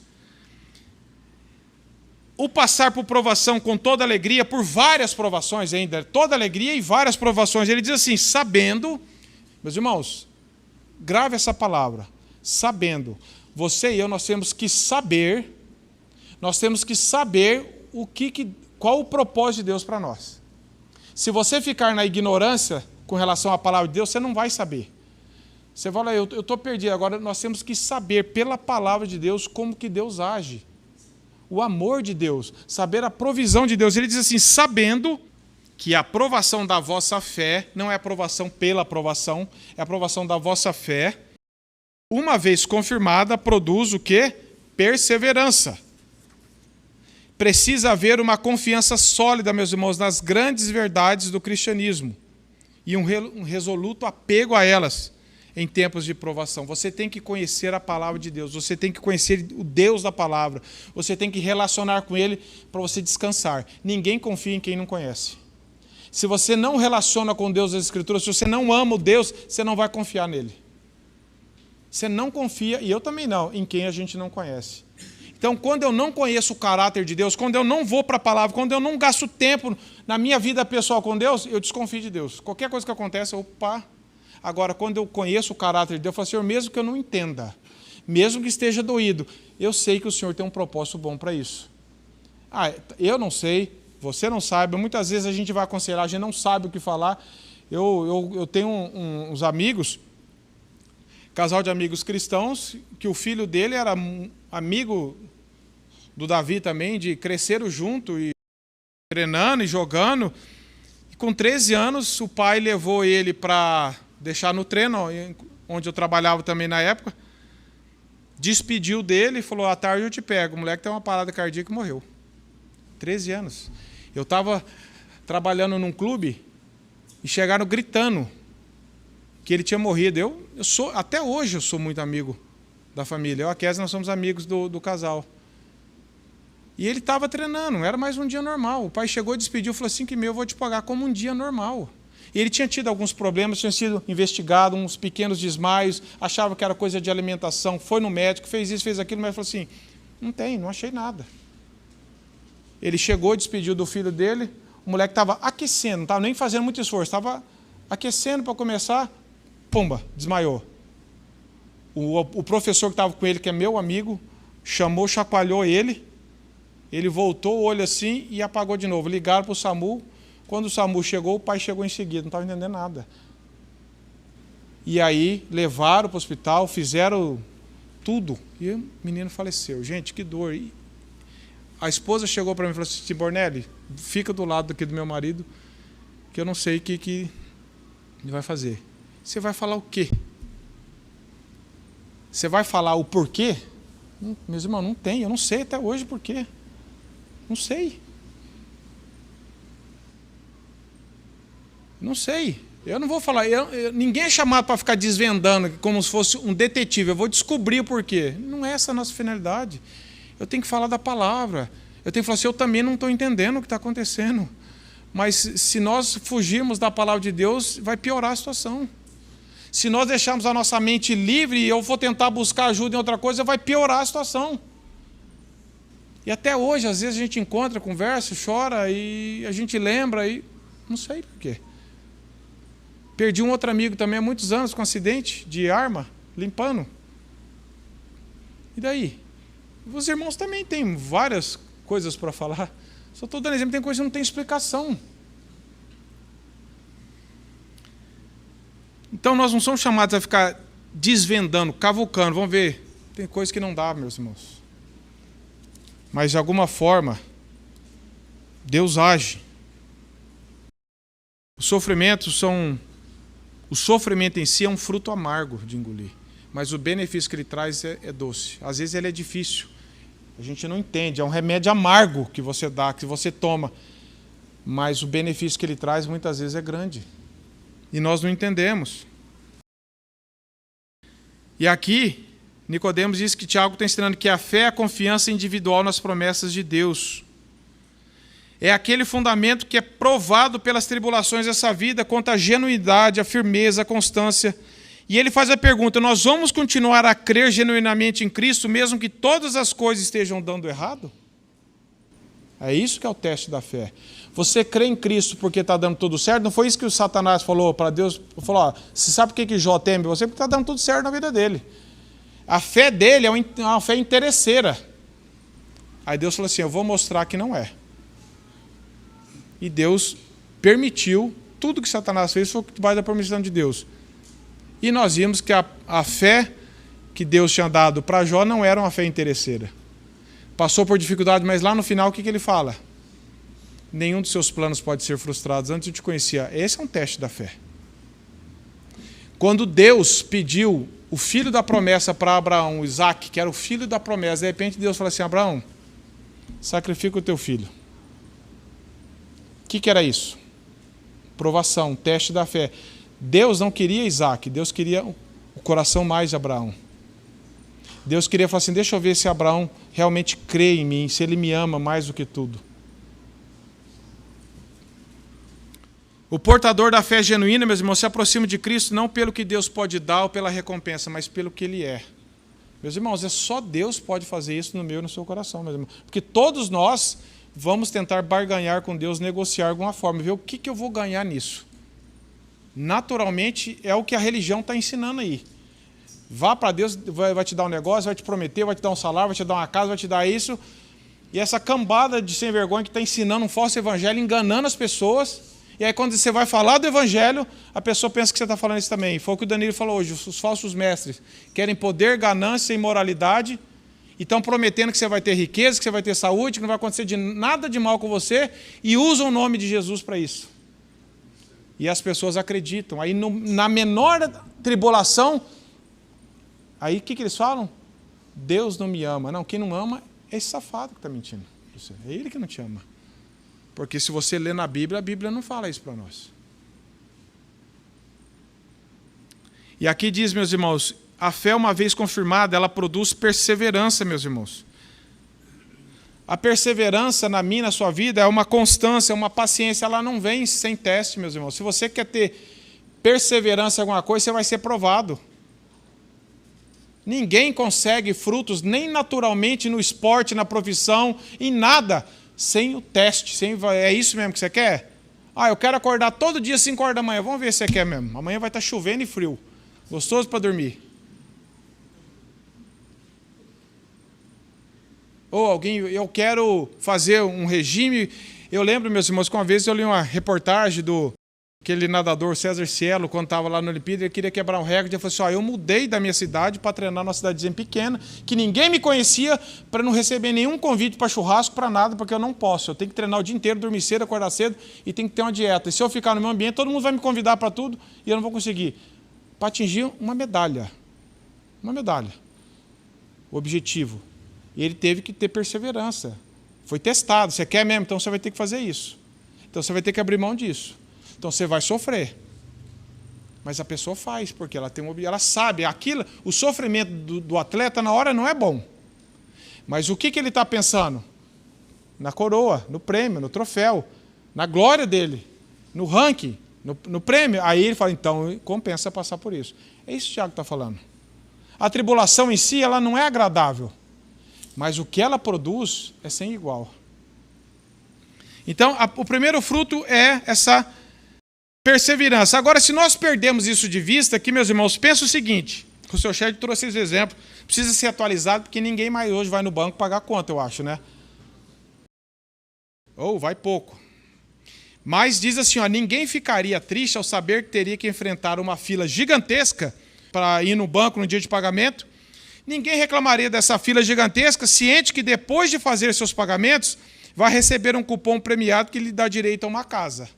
o passar por provação com toda alegria, por várias provações ainda, toda alegria e várias provações. Ele diz assim: sabendo, meus irmãos, grave essa palavra, sabendo. Você e eu, nós temos que saber qual o propósito de Deus para nós. Se você ficar na ignorância com relação à palavra de Deus, você não vai saber. Você fala: eu estou perdido. Agora nós temos que saber pela palavra de Deus como que Deus age. O amor de Deus, saber a provisão de Deus. Ele diz assim: sabendo que a aprovação da vossa fé, não é aprovação pela aprovação, é a aprovação da vossa fé, uma vez confirmada, produz o quê? Perseverança. Precisa haver uma confiança sólida, meus irmãos, nas grandes verdades do cristianismo e um resoluto apego a elas em tempos de provação. Você tem que conhecer a palavra de Deus, você tem que conhecer o Deus da palavra, você tem que relacionar com Ele para você descansar. Ninguém confia em quem não conhece. Se você não relaciona com Deus das Escrituras, se você não ama o Deus, você não vai confiar nele. Você não confia, e eu também não, em quem a gente não conhece. Então, quando eu não conheço o caráter de Deus, quando eu não vou para a palavra, quando eu não gasto tempo na minha vida pessoal com Deus, eu desconfio de Deus. Qualquer coisa que acontece, opa. Agora, quando eu conheço o caráter de Deus, eu falo: Senhor, mesmo que eu não entenda, mesmo que esteja doído, eu sei que o Senhor tem um propósito bom para isso. Eu não sei, você não sabe, muitas vezes a gente vai aconselhar, a gente não sabe o que falar. Eu tenho uns amigos, casal de amigos cristãos, que o filho dele era amigo do Davi também, de cresceram junto, e treinando e jogando. E com 13 anos, o pai levou ele para deixar no treino, onde eu trabalhava também na época, despediu dele e falou: à tarde eu te pego. O moleque tem uma parada cardíaca e morreu. 13 anos. Eu estava trabalhando num clube e chegaram gritando que ele tinha morrido. Até hoje eu sou muito amigo da família. Eu e a Kézia, nós somos amigos do casal. E ele estava treinando, era mais um dia normal. O pai chegou e despediu, falou: 5h30 eu vou te pagar como um dia normal. E ele tinha tido alguns problemas, tinha sido investigado, uns pequenos desmaios, achava que era coisa de alimentação, foi no médico, fez isso, fez aquilo, mas falou assim, não achei nada. Ele chegou, despediu do filho dele, o moleque estava aquecendo, não estava nem fazendo muito esforço, estava aquecendo para começar, pumba, desmaiou. O professor que estava com ele, que é meu amigo, chamou, chacoalhou ele voltou o olho assim e apagou de novo. Ligaram para o SAMU, quando o SAMU chegou, o pai chegou em seguida, não estava entendendo nada. E aí levaram para o hospital, fizeram tudo, e o menino faleceu. Gente, que dor. E a esposa chegou para mim e falou assim, Bornelli, fica do lado aqui do meu marido, que eu não sei o que ele vai fazer. Você vai falar o quê? Você vai falar o porquê? Meus irmãos, não tem, eu não sei até hoje por quê. Não sei. Não sei. Eu não vou falar. Ninguém é chamado para ficar desvendando como se fosse um detetive. Eu vou descobrir o porquê. Não é essa a nossa finalidade. Eu tenho que falar da palavra. Eu tenho que falar assim, eu também não estou entendendo o que está acontecendo. Mas se nós fugirmos da palavra de Deus, vai piorar a situação. Se nós deixarmos a nossa mente livre e eu for tentar buscar ajuda em outra coisa, vai piorar a situação. E até hoje, às vezes a gente encontra, conversa, chora e a gente lembra e não sei por quê. Perdi um outro amigo também há muitos anos com um acidente de arma, limpando. E daí? Os irmãos também têm várias coisas para falar. Só estou dando exemplo, tem coisa que não tem explicação. Então nós não somos chamados a ficar desvendando, cavucando. Vamos ver, tem coisa que não dá, meus irmãos. Mas de alguma forma, Deus age. O sofrimento em si é um fruto amargo de engolir. Mas o benefício que ele traz é doce. Às vezes ele é difícil. A gente não entende. É um remédio amargo que você dá, que você toma. Mas o benefício que ele traz muitas vezes é grande. E nós não entendemos. E aqui, Nicodemos diz que Tiago está ensinando que a fé é a confiança individual nas promessas de Deus. É aquele fundamento que é provado pelas tribulações dessa vida quanto à genuidade, a firmeza, a constância. E ele faz a pergunta, nós vamos continuar a crer genuinamente em Cristo, mesmo que todas as coisas estejam dando errado? É isso que é o teste da fé. Você crê em Cristo porque está dando tudo certo? Não foi isso que o Satanás falou para Deus? Falou, você sabe por que Jó teme você? Porque está dando tudo certo na vida dele. A fé dele é uma fé interesseira. Aí Deus falou assim, eu vou mostrar que não é. E Deus permitiu, tudo que Satanás fez foi debaixo da permissão de Deus. E nós vimos que a fé que Deus tinha dado para Jó não era uma fé interesseira. Passou por dificuldade, mas lá no final o que ele fala? Nenhum dos seus planos pode ser frustrado. Antes eu te conhecia. Esse é um teste da fé. Quando Deus pediu o filho da promessa para Abraão, Isaac, que era o filho da promessa, de repente Deus falou assim, Abraão, sacrifica o teu filho. O que era isso? Provação, teste da fé. Deus não queria Isaac, Deus queria o coração mais de Abraão. Deus queria falar assim, deixa eu ver se Abraão realmente crê em mim, se ele me ama mais do que tudo. O portador da fé genuína, meus irmãos, se aproxima de Cristo não pelo que Deus pode dar ou pela recompensa, mas pelo que Ele é. Meus irmãos, é só Deus pode fazer isso no meu e no seu coração, meus irmãos. Porque todos nós vamos tentar barganhar com Deus, negociar de alguma forma, ver o que eu vou ganhar nisso. Naturalmente, é o que a religião está ensinando aí. Vá para Deus, vai te dar um negócio, vai te prometer, vai te dar um salário, vai te dar uma casa, vai te dar isso. E essa cambada de sem vergonha que está ensinando um falso evangelho, enganando as pessoas. E aí quando você vai falar do evangelho, a pessoa pensa que você está falando isso também. Foi o que o Danilo falou hoje, os falsos mestres querem poder, ganância e imoralidade e estão prometendo que você vai ter riqueza, que você vai ter saúde, que não vai acontecer nada de mal com você e usam o nome de Jesus para isso. E as pessoas acreditam. Aí na menor tribulação, aí o que eles falam? Deus não me ama. Não, quem não ama é esse safado que está mentindo. É ele que não te ama. Porque se você lê na Bíblia, a Bíblia não fala isso para nós. E aqui diz, meus irmãos, a fé uma vez confirmada, ela produz perseverança, meus irmãos. A perseverança na minha, na sua vida, é uma constância, é uma paciência. Ela não vem sem teste, meus irmãos. Se você quer ter perseverança em alguma coisa, você vai ser provado. Ninguém consegue frutos, nem naturalmente no esporte, na profissão, em nada, sem o teste. É isso mesmo que você quer? Eu quero acordar todo dia às 5 horas da manhã. Vamos ver se você quer mesmo. Amanhã vai estar chovendo e frio. Gostoso para dormir. Ou alguém, eu quero fazer um regime. Eu lembro, meus irmãos, que uma vez eu li uma reportagem do aquele nadador César Cielo, quando estava lá no Olimpíada, ele queria quebrar um recorde. Ele falou assim, eu mudei da minha cidade para treinar numa cidadezinha pequena, que ninguém me conhecia, para não receber nenhum convite para churrasco, para nada, porque eu não posso. Eu tenho que treinar o dia inteiro, dormir cedo, acordar cedo, e tenho que ter uma dieta. E se eu ficar no meu ambiente, todo mundo vai me convidar para tudo, e eu não vou conseguir. Para atingir uma medalha. Uma medalha. O objetivo. E ele teve que ter perseverança. Foi testado. Você quer mesmo? Então você vai ter que fazer isso. Então você vai ter que abrir mão disso. Então você vai sofrer. Mas a pessoa faz, porque ela tem ela sabe. Aquilo, o sofrimento do atleta na hora não é bom. Mas o que ele está pensando? Na coroa, no prêmio, no troféu, na glória dele, no ranking, no prêmio. Aí ele fala, então compensa passar por isso. É isso que o Tiago está falando. A tribulação em si, ela não é agradável. Mas o que ela produz é sem igual. Então, o primeiro fruto é essa perseverança. Agora, se nós perdemos isso de vista, aqui, meus irmãos, pensa o seguinte, o seu chefe trouxe esse exemplo, precisa ser atualizado, porque ninguém mais hoje vai no banco pagar conta, eu acho, né? Ou vai pouco. Mas diz assim, ninguém ficaria triste ao saber que teria que enfrentar uma fila gigantesca para ir no banco no dia de pagamento. Ninguém reclamaria dessa fila gigantesca, ciente que depois de fazer seus pagamentos, vai receber um cupom premiado que lhe dá direito a uma casa.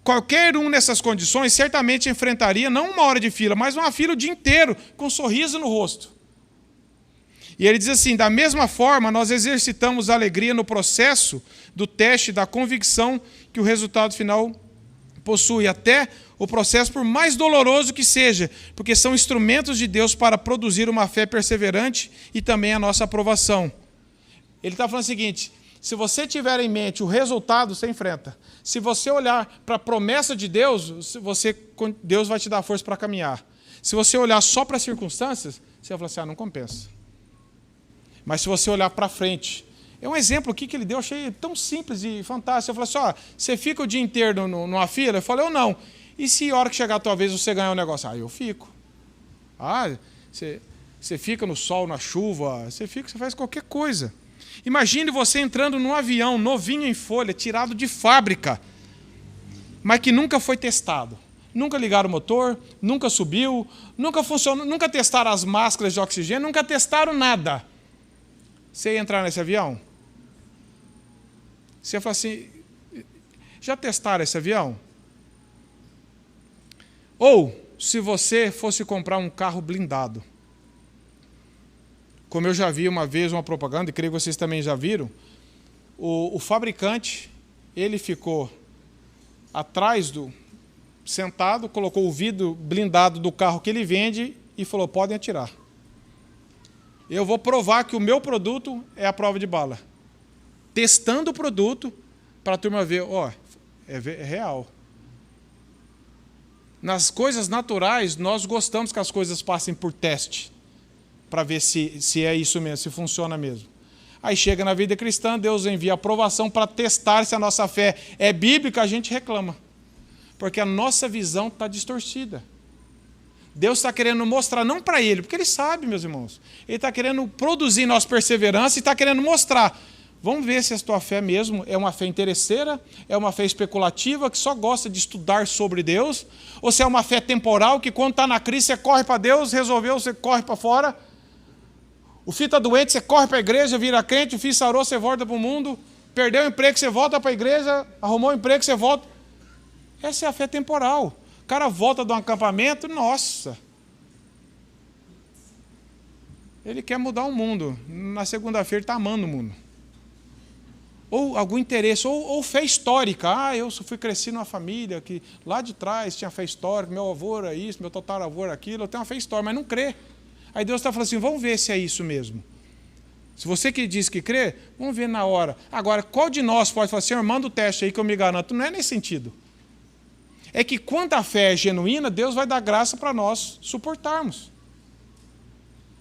Qualquer um nessas condições certamente enfrentaria não uma hora de fila, mas uma fila o dia inteiro, com um sorriso no rosto. E ele diz assim, da mesma forma, nós exercitamos a alegria no processo do teste da convicção que o resultado final possui, até o processo, por mais doloroso que seja, porque são instrumentos de Deus para produzir uma fé perseverante e também a nossa aprovação. Ele está falando o seguinte, se você tiver em mente o resultado, você enfrenta. Se você olhar para a promessa de Deus, Deus vai te dar força para caminhar. Se você olhar só para as circunstâncias, você vai falar assim, não compensa. Mas se você olhar para frente, é um exemplo aqui que ele deu, eu achei tão simples e fantástico. Eu falei assim, você fica o dia inteiro numa fila? Eu falei, eu não. E se a hora que chegar a tua vez você ganhar um negócio? Eu fico. Você fica no sol, na chuva, você faz qualquer coisa. Imagine você entrando num avião novinho em folha, tirado de fábrica, mas que nunca foi testado. Nunca ligaram o motor, nunca subiu, nunca funcionou, nunca testaram as máscaras de oxigênio, nunca testaram nada. Você ia entrar nesse avião? Você ia falar assim, já testaram esse avião? Ou, se você fosse comprar um carro blindado, como eu já vi uma vez uma propaganda, e creio que vocês também já viram, o fabricante, ele ficou atrás sentado, colocou o vidro blindado do carro que ele vende e falou, podem atirar. Eu vou provar que o meu produto é a prova de bala. Testando o produto para a turma ver, é real. Nas coisas naturais, nós gostamos que as coisas passem por teste, para ver se é isso mesmo, se funciona mesmo. Aí chega na vida cristã, Deus envia aprovação para testar se a nossa fé é bíblica, a gente reclama. Porque a nossa visão está distorcida. Deus está querendo mostrar, não para Ele, porque Ele sabe, meus irmãos. Ele está querendo produzir nossa perseverança e está querendo mostrar. Vamos ver se a tua fé mesmo é uma fé interesseira, é uma fé especulativa, que só gosta de estudar sobre Deus, ou se é uma fé temporal, que quando está na crise você corre para Deus, resolveu, você corre para fora. O filho está doente, você corre para a igreja, vira crente, o filho sarou, você volta para o mundo, perdeu o emprego, você volta para a igreja, arrumou um emprego, você volta. Essa é a fé temporal. O cara volta de um acampamento, nossa. Ele quer mudar o mundo. Na segunda-feira ele está amando o mundo. Ou algum interesse, ou fé histórica. Eu cresci numa família que lá de trás tinha fé histórica, meu avô era isso, meu tataravô era aquilo, eu tenho uma fé histórica, mas não crê. Aí Deus está falando assim, vamos ver se é isso mesmo. Se você que diz que crê, vamos ver na hora. Agora, qual de nós pode falar, Senhor, manda o teste aí que eu me garanto? Não é nesse sentido. É que quando a fé é genuína, Deus vai dar graça para nós suportarmos.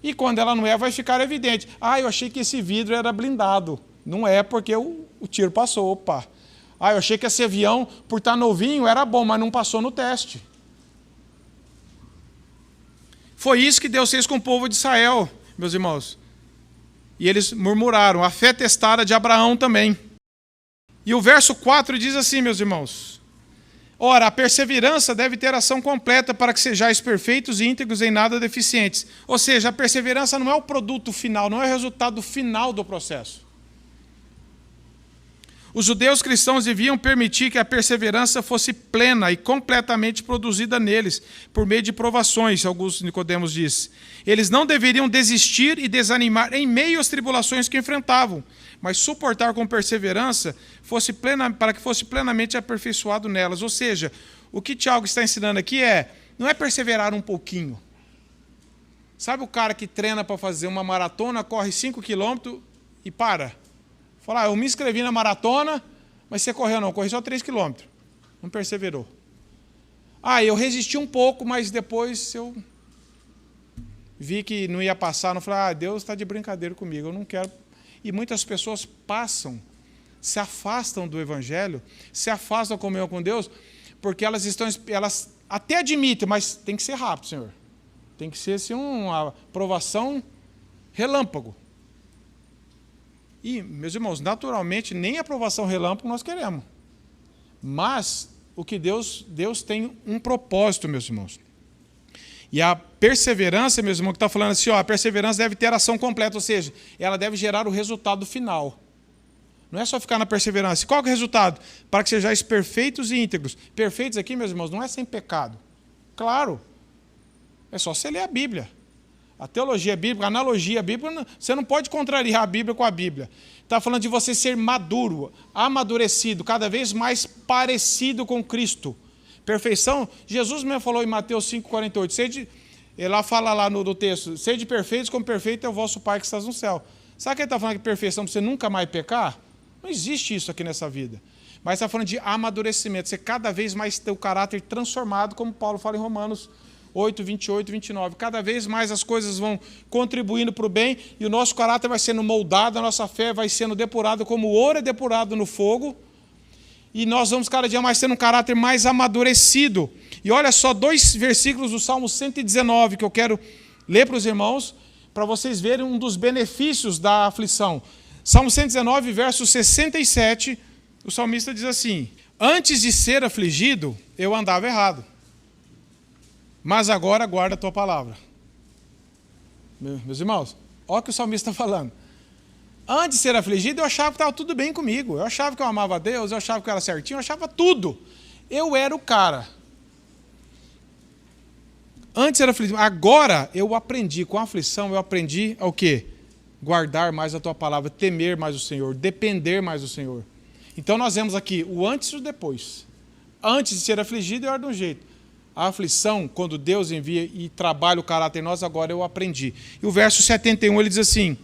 E quando ela não é, vai ficar evidente. Eu achei que esse vidro era blindado. Não é, porque o tiro passou. Opa. Eu achei que esse avião, por estar novinho, era bom, mas não passou no teste. Foi isso que Deus fez com o povo de Israel, meus irmãos. E eles murmuraram. A fé testada de Abraão também. E o verso 4 diz assim, meus irmãos. Ora, a perseverança deve ter ação completa para que sejais perfeitos e íntegros em nada deficientes. Ou seja, a perseverança não é o produto final, não é o resultado final do processo. Os judeus cristãos deviam permitir que a perseverança fosse plena e completamente produzida neles, por meio de provações, Augusto Nicodemos diz. Eles não deveriam desistir e desanimar em meio às tribulações que enfrentavam, mas suportar com perseverança para que fosse plenamente aperfeiçoado nelas. Ou seja, o que Tiago está ensinando aqui não é perseverar um pouquinho. Sabe o cara que treina para fazer uma maratona, corre 5 quilômetros e para? Fala, eu me inscrevi na maratona, mas você correu não, corri só 3 quilômetros. Não perseverou. Eu resisti um pouco, mas depois eu vi que não ia passar, não falei, Deus está de brincadeira comigo, eu não quero. E muitas pessoas se afastam do Evangelho, se afastam da comunhão com Deus, porque elas até admitem, mas tem que ser rápido, Senhor. Tem que ser assim, uma aprovação relâmpago. E, meus irmãos, naturalmente, nem aprovação relâmpago nós queremos. Mas o que Deus tem um propósito, meus irmãos. E a perseverança, meus irmãos, que está falando assim, a perseverança deve ter ação completa, ou seja, ela deve gerar o resultado final. Não é só ficar na perseverança. E qual é o resultado? Para que sejais perfeitos e íntegros. Perfeitos aqui, meus irmãos, não é sem pecado. Claro. É só você ler a Bíblia. A teologia bíblica, a analogia bíblica, você não pode contrariar a Bíblia com a Bíblia. Está falando de você ser maduro, amadurecido, cada vez mais parecido com Cristo. Perfeição, Jesus mesmo falou em Mateus 5,48, ele fala lá no texto, sede perfeitos como perfeito é o vosso Pai que está no céu. Sabe que ele está falando de perfeição para você nunca mais pecar? Não existe isso aqui nessa vida. Mas está falando de amadurecimento, você cada vez mais ter o caráter transformado, como Paulo fala em Romanos 8, 28, 29. Cada vez mais as coisas vão contribuindo para o bem e o nosso caráter vai sendo moldado, a nossa fé vai sendo depurada como o ouro é depurado no fogo e nós vamos cada dia mais tendo um caráter mais amadurecido. E olha só 2 versículos do Salmo 119 que eu quero ler para os irmãos, para vocês verem um dos benefícios da aflição. Salmo 119, verso 67, o salmista diz assim, antes de ser afligido, eu andava errado. Mas agora guarda a tua palavra. Meus irmãos, olha o que o salmista está falando. Antes de ser afligido, eu achava que estava tudo bem comigo. Eu achava que eu amava a Deus, eu achava que eu era certinho, eu achava tudo. Eu era o cara. Antes era afligido. Agora eu aprendi, com a aflição, eu aprendi o quê? Guardar mais a tua palavra, temer mais o Senhor, depender mais do Senhor. Então nós vemos aqui o antes e o depois. Antes de ser afligido, eu era de um jeito. A aflição, quando Deus envia e trabalha o caráter em nós, agora eu aprendi. E o verso 71, ele diz assim,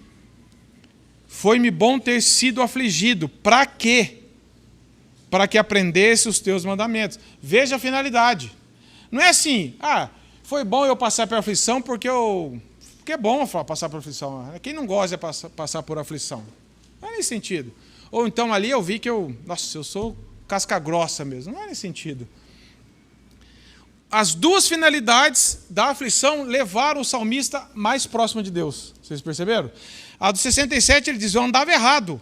foi-me bom ter sido afligido. Para quê? Para que aprendesse os teus mandamentos. Veja a finalidade. Não é assim, foi bom eu passar por aflição porque é bom passar por aflição. Quem não gosta de passar por aflição? Não é nesse sentido. Ou então ali eu vi que eu sou casca grossa mesmo. Não é nesse sentido. As 2 finalidades da aflição levaram o salmista mais próximo de Deus. Vocês perceberam? A do 67 ele diz, eu andava errado,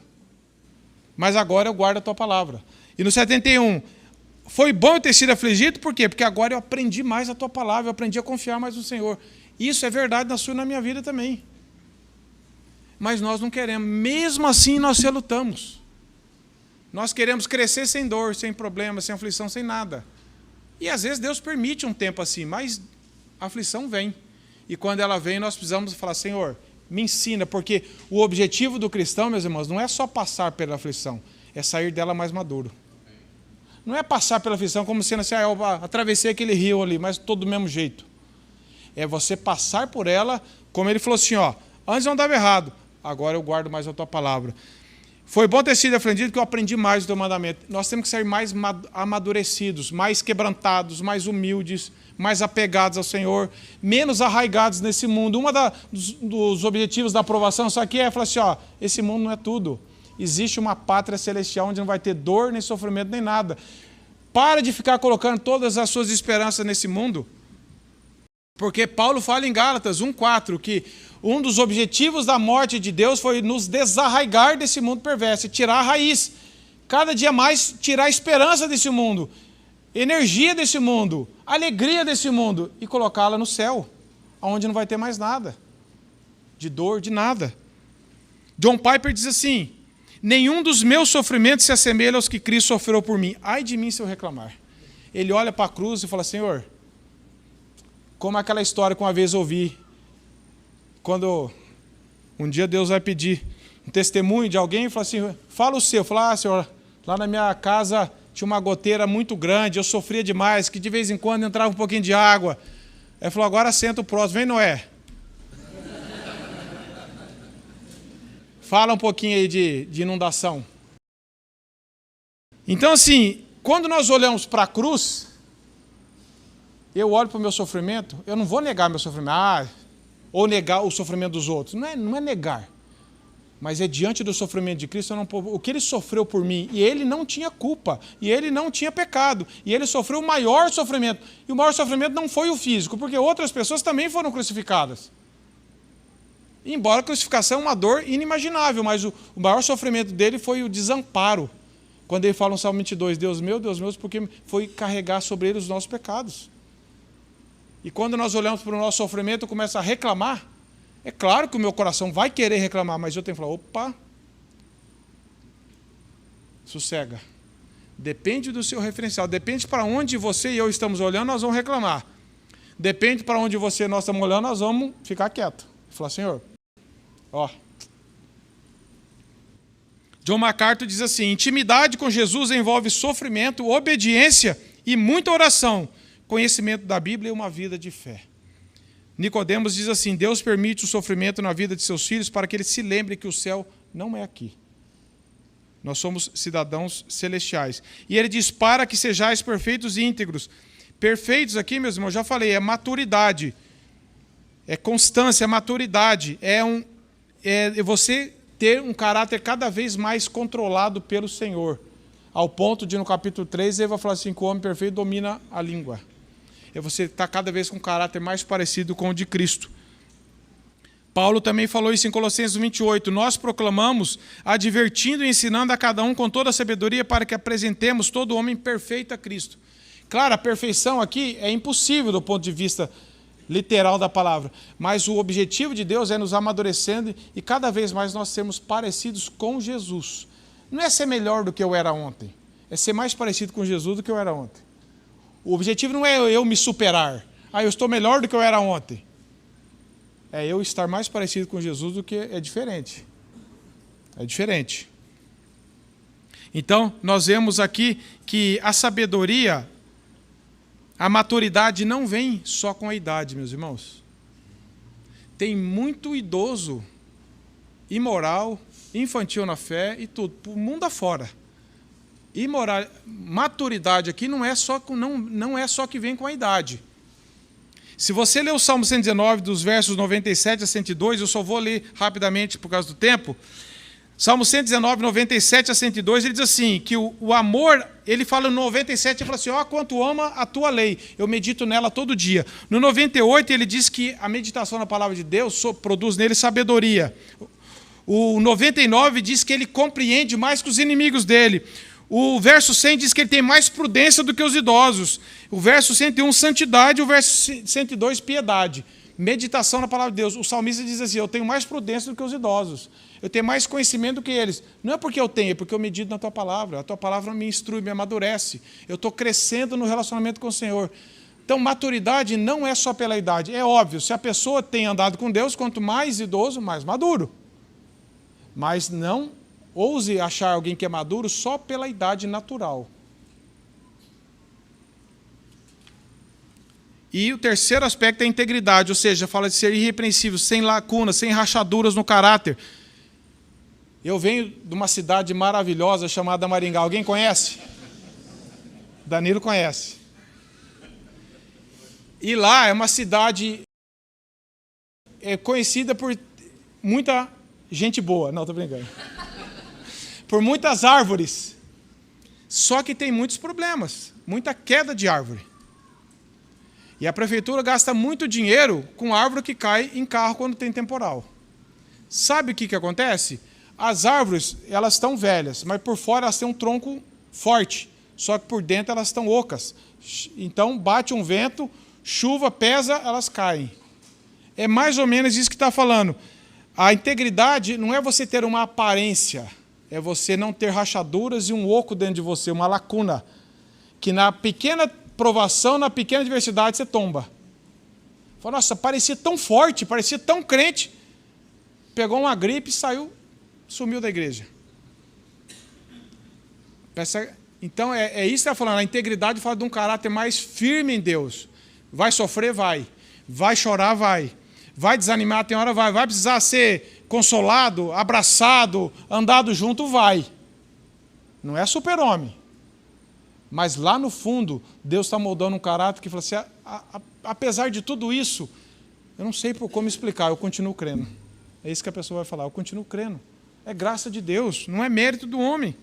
mas agora eu guardo a tua palavra. E no 71, foi bom eu ter sido afligido, por quê? Porque agora eu aprendi mais a tua palavra, eu aprendi a confiar mais no Senhor. Isso é verdade na sua e na minha vida também. Mas nós não queremos, mesmo assim nós relutamos. Nós queremos crescer sem dor, sem problema, sem aflição, sem nada. E às vezes Deus permite um tempo assim, mas a aflição vem. E quando ela vem, nós precisamos falar, Senhor, me ensina, porque o objetivo do cristão, meus irmãos, não é só passar pela aflição, é sair dela mais maduro. Não é passar pela aflição como sendo assim, eu atravessei aquele rio ali, mas todo do mesmo jeito. É você passar por ela, como ele falou assim, antes eu andava errado, agora eu guardo mais a tua palavra. Foi bom ter sido aprendido que eu aprendi mais do teu mandamento. Nós temos que ser mais amadurecidos, mais quebrantados, mais humildes, mais apegados ao Senhor, menos arraigados nesse mundo. Dos objetivos da aprovação, só que falar assim, esse mundo não é tudo. Existe uma pátria celestial onde não vai ter dor, nem sofrimento, nem nada. Para de ficar colocando todas as suas esperanças nesse mundo. Porque Paulo fala em Gálatas 1,4 que um dos objetivos da morte de Deus foi nos desarraigar desse mundo perverso, tirar a raiz. Cada dia mais tirar a esperança desse mundo, energia desse mundo, alegria desse mundo e colocá-la no céu, onde não vai ter mais nada, de dor, de nada. John Piper diz assim, nenhum dos meus sofrimentos se assemelha aos que Cristo sofreu por mim. Ai de mim se eu reclamar. Ele olha para a cruz e fala, Senhor, como aquela história que uma vez ouvi, quando um dia Deus vai pedir um testemunho de alguém e fala assim, fala o seu. Fala, Senhor, lá na minha casa tinha uma goteira muito grande, eu sofria demais, que de vez em quando entrava um pouquinho de água. Ele falou, agora senta o próximo, vem Noé. Fala um pouquinho aí de inundação. Então assim, quando nós olhamos para a cruz, eu olho para o meu sofrimento, eu não vou negar meu sofrimento, ou negar o sofrimento dos outros. Não é negar. Mas é diante do sofrimento de Cristo, o que ele sofreu por mim, e ele não tinha culpa, e ele não tinha pecado, e ele sofreu o maior sofrimento. E o maior sofrimento não foi o físico, porque outras pessoas também foram crucificadas. Embora a crucificação é uma dor inimaginável, mas o maior sofrimento dele foi o desamparo. Quando ele fala no Salmo 22, Deus meu, porque foi carregar sobre ele os nossos pecados. E quando nós olhamos para o nosso sofrimento, eu começo a reclamar. É claro que o meu coração vai querer reclamar, mas eu tenho que falar, opa, sossega. Depende do seu referencial, depende para onde você e eu estamos olhando, nós vamos reclamar. Depende para onde você e nós estamos olhando, nós vamos ficar quieto. Falar, Senhor, John MacArthur diz assim, intimidade com Jesus envolve sofrimento, obediência e muita oração, conhecimento da Bíblia e uma vida de fé. Nicodemos diz assim, Deus permite o sofrimento na vida de seus filhos para que eles se lembrem que o céu não é aqui. Nós somos cidadãos celestiais. E ele diz, para que sejais perfeitos e íntegros. Perfeitos aqui, meus irmãos, já falei, é maturidade, é constância, é maturidade, é você ter um caráter cada vez mais controlado pelo Senhor. Ao ponto de, no capítulo 3, ele vai falar assim, que o homem perfeito domina a língua. É você estar cada vez com um caráter mais parecido com o de Cristo. Paulo também falou isso em Colossenses 28. Nós proclamamos, advertindo e ensinando a cada um com toda a sabedoria para que apresentemos todo homem perfeito a Cristo. Claro, a perfeição aqui é impossível do ponto de vista literal da palavra, mas o objetivo de Deus é nos amadurecendo e cada vez mais nós sermos parecidos com Jesus. Não é ser melhor do que eu era ontem, é ser mais parecido com Jesus do que eu era ontem. O objetivo não é eu me superar. Eu estou melhor do que eu era ontem. É eu estar mais parecido com Jesus do que é diferente. É diferente. Então, nós vemos aqui que a sabedoria, a maturidade não vem só com a idade, meus irmãos. Tem muito idoso, imoral, infantil na fé e tudo, por mundo afora. Maturidade aqui não é só que vem com a idade. Se você ler o Salmo 119, dos versos 97 a 102, eu só vou ler rapidamente por causa do tempo. Salmo 119, 97 a 102, ele diz assim, que o amor, ele fala no 97, ele fala assim, quanto ama a tua lei, eu medito nela todo dia. No 98, ele diz que a meditação na palavra de Deus produz nele sabedoria. O 99 diz que ele compreende mais que os inimigos dele. O verso 100 diz que ele tem mais prudência do que os idosos. O verso 101, santidade. O verso 102, piedade. Meditação na palavra de Deus. O salmista diz assim, eu tenho mais prudência do que os idosos. Eu tenho mais conhecimento do que eles. Não é porque eu tenho, é porque eu medito na tua palavra. A tua palavra me instrui, me amadurece. Eu estou crescendo no relacionamento com o Senhor. Então, maturidade não é só pela idade. É óbvio, se a pessoa tem andado com Deus, quanto mais idoso, mais maduro. Mas não ouse achar alguém que é maduro só pela idade natural. E o terceiro aspecto é a integridade, ou seja, fala de ser irrepreensível, sem lacunas, sem rachaduras no caráter. Eu venho de uma cidade maravilhosa chamada Maringá. Alguém conhece? Danilo conhece. E lá é uma cidade conhecida por muita gente boa. Não, estou brincando. Por muitas árvores. Só que tem muitos problemas. Muita queda de árvore. E a prefeitura gasta muito dinheiro com árvore que cai em carro quando tem temporal. Sabe o que acontece? As árvores, elas estão velhas, mas por fora elas têm um tronco forte. Só que por dentro elas estão ocas. Então bate um vento, chuva, pesa, elas caem. É mais ou menos isso que está falando. A integridade não é você ter uma aparência, é você não ter rachaduras e um oco dentro de você, uma lacuna. Que na pequena provação, na pequena adversidade, você tomba. Fala, nossa, parecia tão forte, parecia tão crente. Pegou uma gripe e saiu, sumiu da igreja. Então, é isso que está falando. A integridade fala de um caráter mais firme em Deus. Vai sofrer? Vai. Vai chorar? Vai. Vai desanimar? Tem hora? Vai. Vai precisar ser consolado, abraçado, andado junto? Vai. Não é super-homem. Mas lá no fundo, Deus está moldando um caráter que fala assim, apesar de tudo isso, eu não sei como explicar, eu continuo crendo. É isso que a pessoa vai falar, eu continuo crendo. É graça de Deus, não é mérito do homem.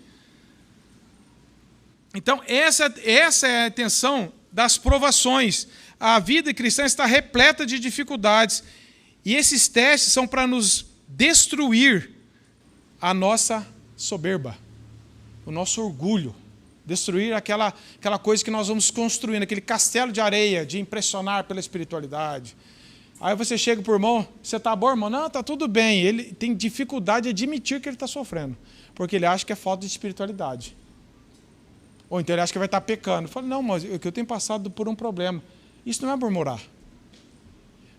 Então, essa é a intenção das provações. A vida cristã está repleta de dificuldades. E esses testes são para nos destruir a nossa soberba, o nosso orgulho. Destruir aquela coisa que nós vamos construindo, aquele castelo de areia, de impressionar pela espiritualidade. Aí você chega para o irmão, você está bom, irmão? Não, está tudo bem. Ele tem dificuldade de admitir que ele está sofrendo, porque ele acha que é falta de espiritualidade. Ou então ele acha que vai estar pecando. Fala, não, mas eu tenho passado por um problema. Isso não é murmurar.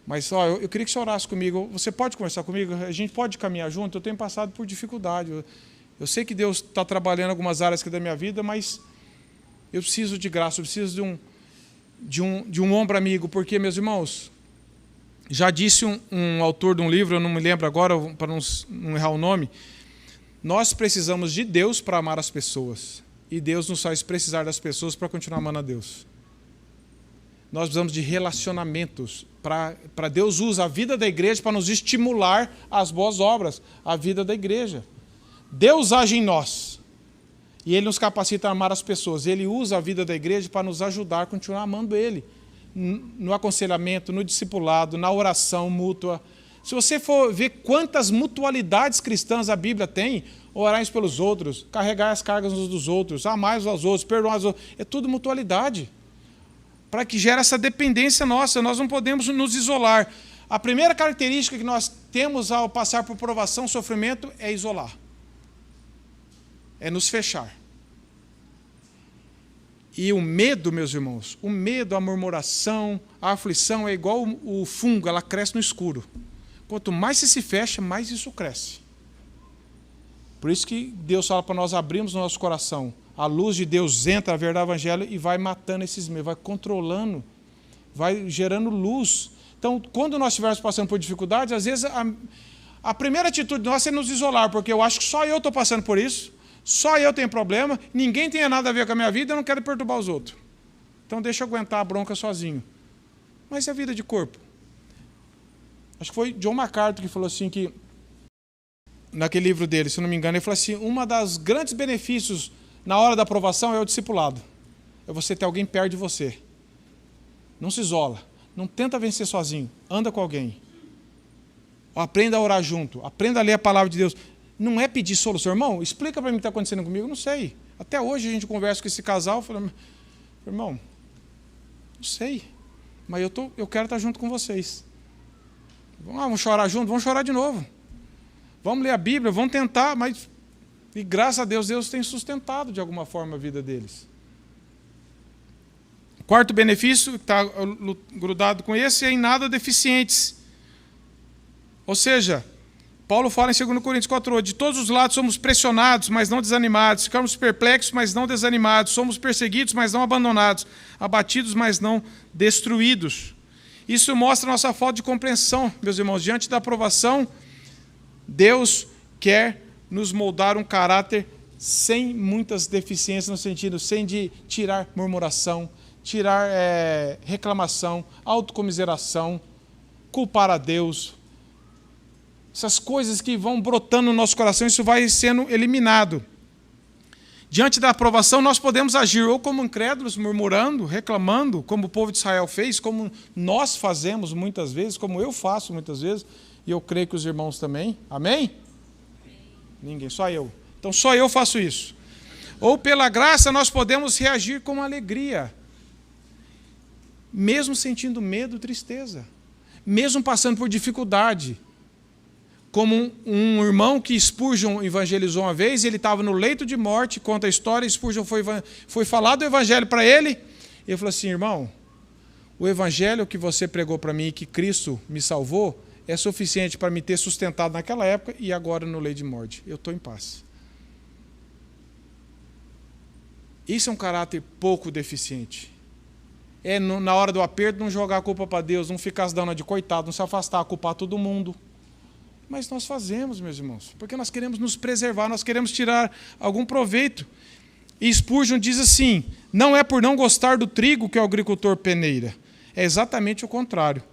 Mas eu queria que você orasse comigo. Você pode conversar comigo? A gente pode caminhar junto? Eu tenho passado por dificuldade. Eu sei que Deus está trabalhando em algumas áreas aqui da minha vida, mas eu preciso de graça, eu preciso de um ombro amigo, porque, meus irmãos, já disse um autor de um livro, eu não me lembro agora, para não errar o nome, nós precisamos de Deus para amar as pessoas, e Deus nos faz precisar das pessoas para continuar amando a Deus. Nós precisamos de relacionamentos, para Deus usa a vida da igreja para nos estimular às boas obras, a vida da igreja. Deus age em nós e Ele nos capacita a amar as pessoas. Ele usa a vida da igreja para nos ajudar a continuar amando Ele. No aconselhamento, no discipulado, na oração mútua. Se você for ver quantas mutualidades cristãs a Bíblia tem, orar uns pelos outros, carregar as cargas uns dos outros, amar uns aos outros, perdoar os outros, é tudo mutualidade. Para que gere essa dependência nossa, nós não podemos nos isolar. A primeira característica que nós temos ao passar por provação, sofrimento, é isolar. É nos fechar. E o medo, meus irmãos, o medo, a murmuração, a aflição é igual o fungo, ela cresce no escuro. Quanto mais você se fecha, mais isso cresce. Por isso que Deus fala para nós abrirmos o nosso coração. A luz de Deus entra, a verdade do Evangelho, e vai matando esses medos, vai controlando, vai gerando luz. Então, quando nós estivermos passando por dificuldades, às vezes a primeira atitude nossa é nos isolar, porque eu acho que só eu estou passando por isso. Só eu tenho problema, ninguém tem nada a ver com a minha vida, eu não quero perturbar os outros. Então deixa eu aguentar a bronca sozinho. Mas é a vida de corpo. Acho que foi John MacArthur que falou assim que, naquele livro dele, se não me engano, ele falou assim, uma das grandes benefícios na hora da aprovação é o discipulado. É você ter alguém perto de você. Não se isola. Não tenta vencer sozinho. Anda com alguém. Aprenda a orar junto. Aprenda a ler a palavra de Deus. Não é pedir solução. Irmão, explica para mim o que está acontecendo comigo. Eu não sei. Até hoje a gente conversa com esse casal. Fala, irmão, não sei. Mas eu quero estar junto com vocês. Vamos chorar junto? Vamos chorar de novo. Vamos ler a Bíblia, vamos tentar. Mas, e graças a Deus, Deus tem sustentado de alguma forma a vida deles. Quarto benefício, que está grudado com esse, é em nada deficientes. Ou seja, Paulo fala em 2 Coríntios 4:8, de todos os lados somos pressionados, mas não desanimados, ficamos perplexos, mas não desanimados, somos perseguidos, mas não abandonados, abatidos, mas não destruídos. Isso mostra a nossa falta de compreensão, meus irmãos. Diante da aprovação, Deus quer nos moldar um caráter sem muitas deficiências, no sentido, sem de tirar murmuração, tirar reclamação, autocomiseração, culpar a Deus. Essas coisas que vão brotando no nosso coração, isso vai sendo eliminado. Diante da aprovação, nós podemos agir ou como incrédulos, murmurando, reclamando, como o povo de Israel fez, como nós fazemos muitas vezes, como eu faço muitas vezes, e eu creio que os irmãos também. Amém? Ninguém, só eu. Então só eu faço isso. Ou pela graça nós podemos reagir com alegria, mesmo sentindo medo, tristeza, mesmo passando por dificuldade. Como um irmão que Spurgeon evangelizou uma vez, ele estava no leito de morte, conta a história, Spurgeon foi falar do evangelho para ele, e ele falou assim: irmão, o evangelho que você pregou para mim e que Cristo me salvou é suficiente para me ter sustentado naquela época e agora no leito de morte. Eu estou em paz. Isso é um caráter pouco deficiente. Na hora do aperto, não jogar a culpa para Deus, não ficar se dando de coitado, não se afastar, culpar todo mundo. Mas nós fazemos, meus irmãos, porque nós queremos nos preservar, nós queremos tirar algum proveito. E Spurgeon diz assim: não é por não gostar do trigo que o agricultor peneira. É exatamente o contrário.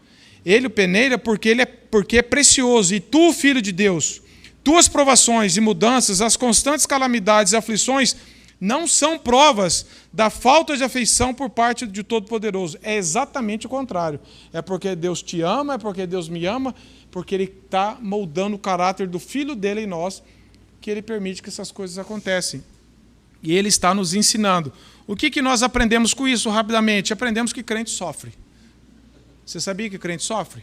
Ele o peneira porque é precioso. E tu, filho de Deus, tuas provações e mudanças, as constantes calamidades e aflições, não são provas da falta de afeição por parte de Todo-Poderoso. É exatamente o contrário. É porque Deus te ama, é porque Deus me ama, porque Ele está moldando o caráter do Filho dele em nós, que Ele permite que essas coisas aconteçam. E Ele está nos ensinando. O que nós aprendemos com isso, rapidamente? Aprendemos que crente sofre. Você sabia que crente sofre?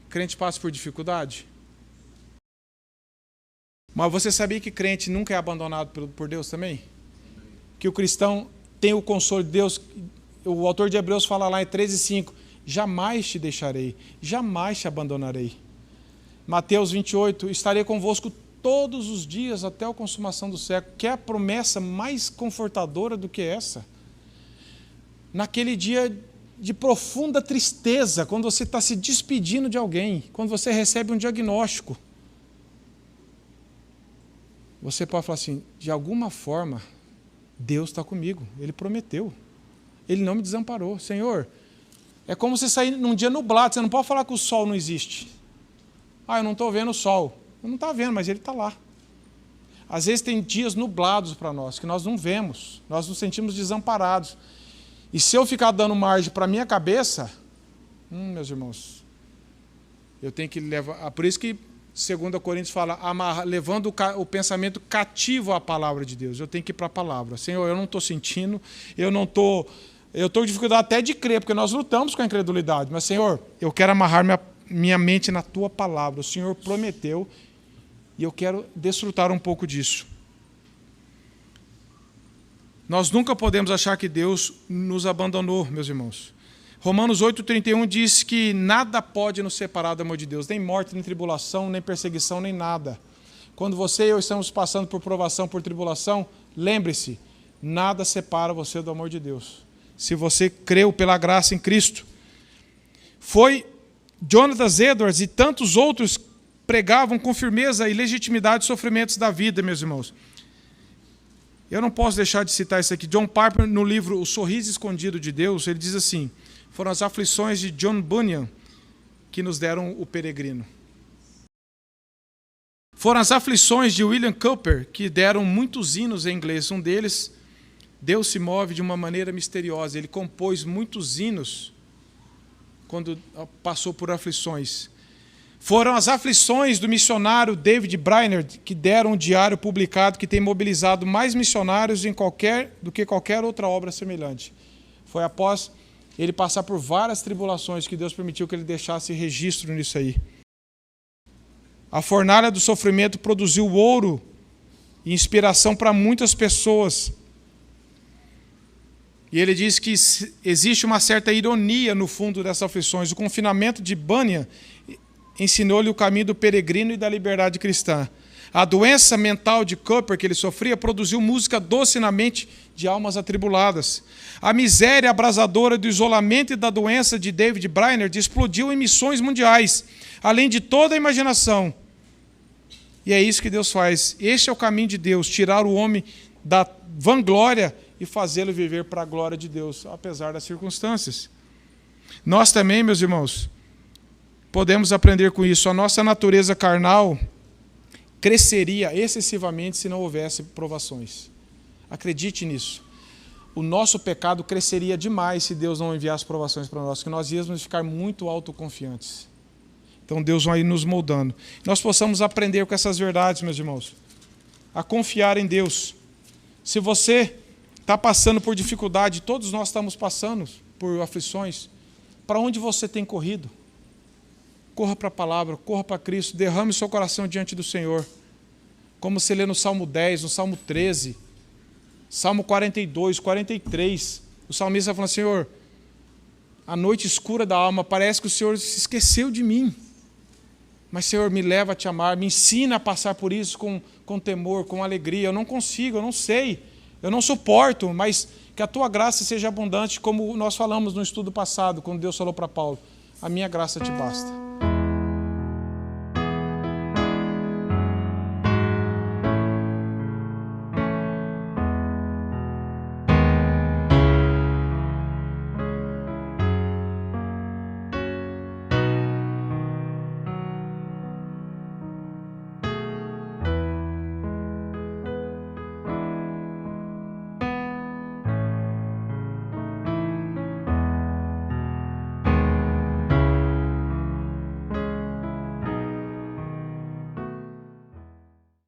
Crente passa por dificuldade? Mas você sabia que crente nunca é abandonado por Deus também? Que o cristão tem o consolo de Deus. O autor de Hebreus fala lá em 13:5, jamais te deixarei, jamais te abandonarei. Mateus 28, estarei convosco todos os dias até a consumação do século. Que é a promessa mais confortadora do que essa? Naquele dia de profunda tristeza, quando você está se despedindo de alguém, quando você recebe um diagnóstico, você pode falar assim: de alguma forma, Deus está comigo, Ele prometeu, Ele não me desamparou. Senhor, é como você sair num dia nublado, você não pode falar que o sol não existe. Eu não estou vendo o sol. Eu não estou vendo, mas ele está lá. Às vezes tem dias nublados para nós, que nós não vemos, nós nos sentimos desamparados. E se eu ficar dando margem para a minha cabeça, meus irmãos, eu tenho que levar... Por isso que 2 Coríntios fala, levando o pensamento cativo à palavra de Deus. Eu tenho que ir para a palavra. Senhor, eu não estou sentindo, eu estou com dificuldade até de crer, porque nós lutamos com a incredulidade. Mas, Senhor, eu quero amarrar minha mente na Tua palavra. O Senhor prometeu e eu quero desfrutar um pouco disso. Nós nunca podemos achar que Deus nos abandonou, meus irmãos. Romanos 8,31 diz que nada pode nos separar do amor de Deus, nem morte, nem tribulação, nem perseguição, nem nada. Quando você e eu estamos passando por provação, por tribulação, lembre-se, nada separa você do amor de Deus. Se você creu pela graça em Cristo. Foi Jonathan Edwards e tantos outros pregavam com firmeza e legitimidade os sofrimentos da vida, meus irmãos. Eu não posso deixar de citar isso aqui. John Piper, no livro O Sorriso Escondido de Deus, ele diz assim: foram as aflições de John Bunyan que nos deram o peregrino. Foram as aflições de William Cowper que deram muitos hinos em inglês. Um deles, Deus se move de uma maneira misteriosa. Ele compôs muitos hinos quando passou por aflições. Foram as aflições do missionário David Brainerd que deram um diário publicado que tem mobilizado mais missionários do que qualquer outra obra semelhante. Foi após ele passar por várias tribulações que Deus permitiu que ele deixasse registro nisso aí. A fornalha do sofrimento produziu ouro e inspiração para muitas pessoas. E ele diz que existe uma certa ironia no fundo dessas aflições. O confinamento de Bunyan ensinou-lhe o caminho do peregrino e da liberdade cristã. A doença mental de Cowper que ele sofria produziu música doce na mente de almas atribuladas. A miséria abrasadora do isolamento e da doença de David Brainerd explodiu em missões mundiais, além de toda a imaginação. E é isso que Deus faz. Este é o caminho de Deus, tirar o homem da vanglória e fazê-lo viver para a glória de Deus, apesar das circunstâncias. Nós também, meus irmãos, podemos aprender com isso. A nossa natureza carnal cresceria excessivamente se não houvesse provações. Acredite nisso. O nosso pecado cresceria demais se Deus não enviasse provações para nós, que nós íamos ficar muito autoconfiantes. Então Deus vai nos moldando. Nós possamos aprender com essas verdades, meus irmãos, a confiar em Deus. Se você está passando por dificuldade, todos nós estamos passando por aflições, para onde você tem corrido? Corra para a palavra, corra para Cristo, derrame seu coração diante do Senhor. Como se lê no Salmo 10, no Salmo 13, Salmo 42, 43. O salmista está falando, Senhor, a noite escura da alma, parece que o Senhor se esqueceu de mim. Mas, Senhor, me leva a te amar, me ensina a passar por isso com temor, com alegria. Eu não consigo, eu não sei, eu não suporto, mas que a tua graça seja abundante, como nós falamos no estudo passado, quando Deus falou para Paulo, a minha graça te basta.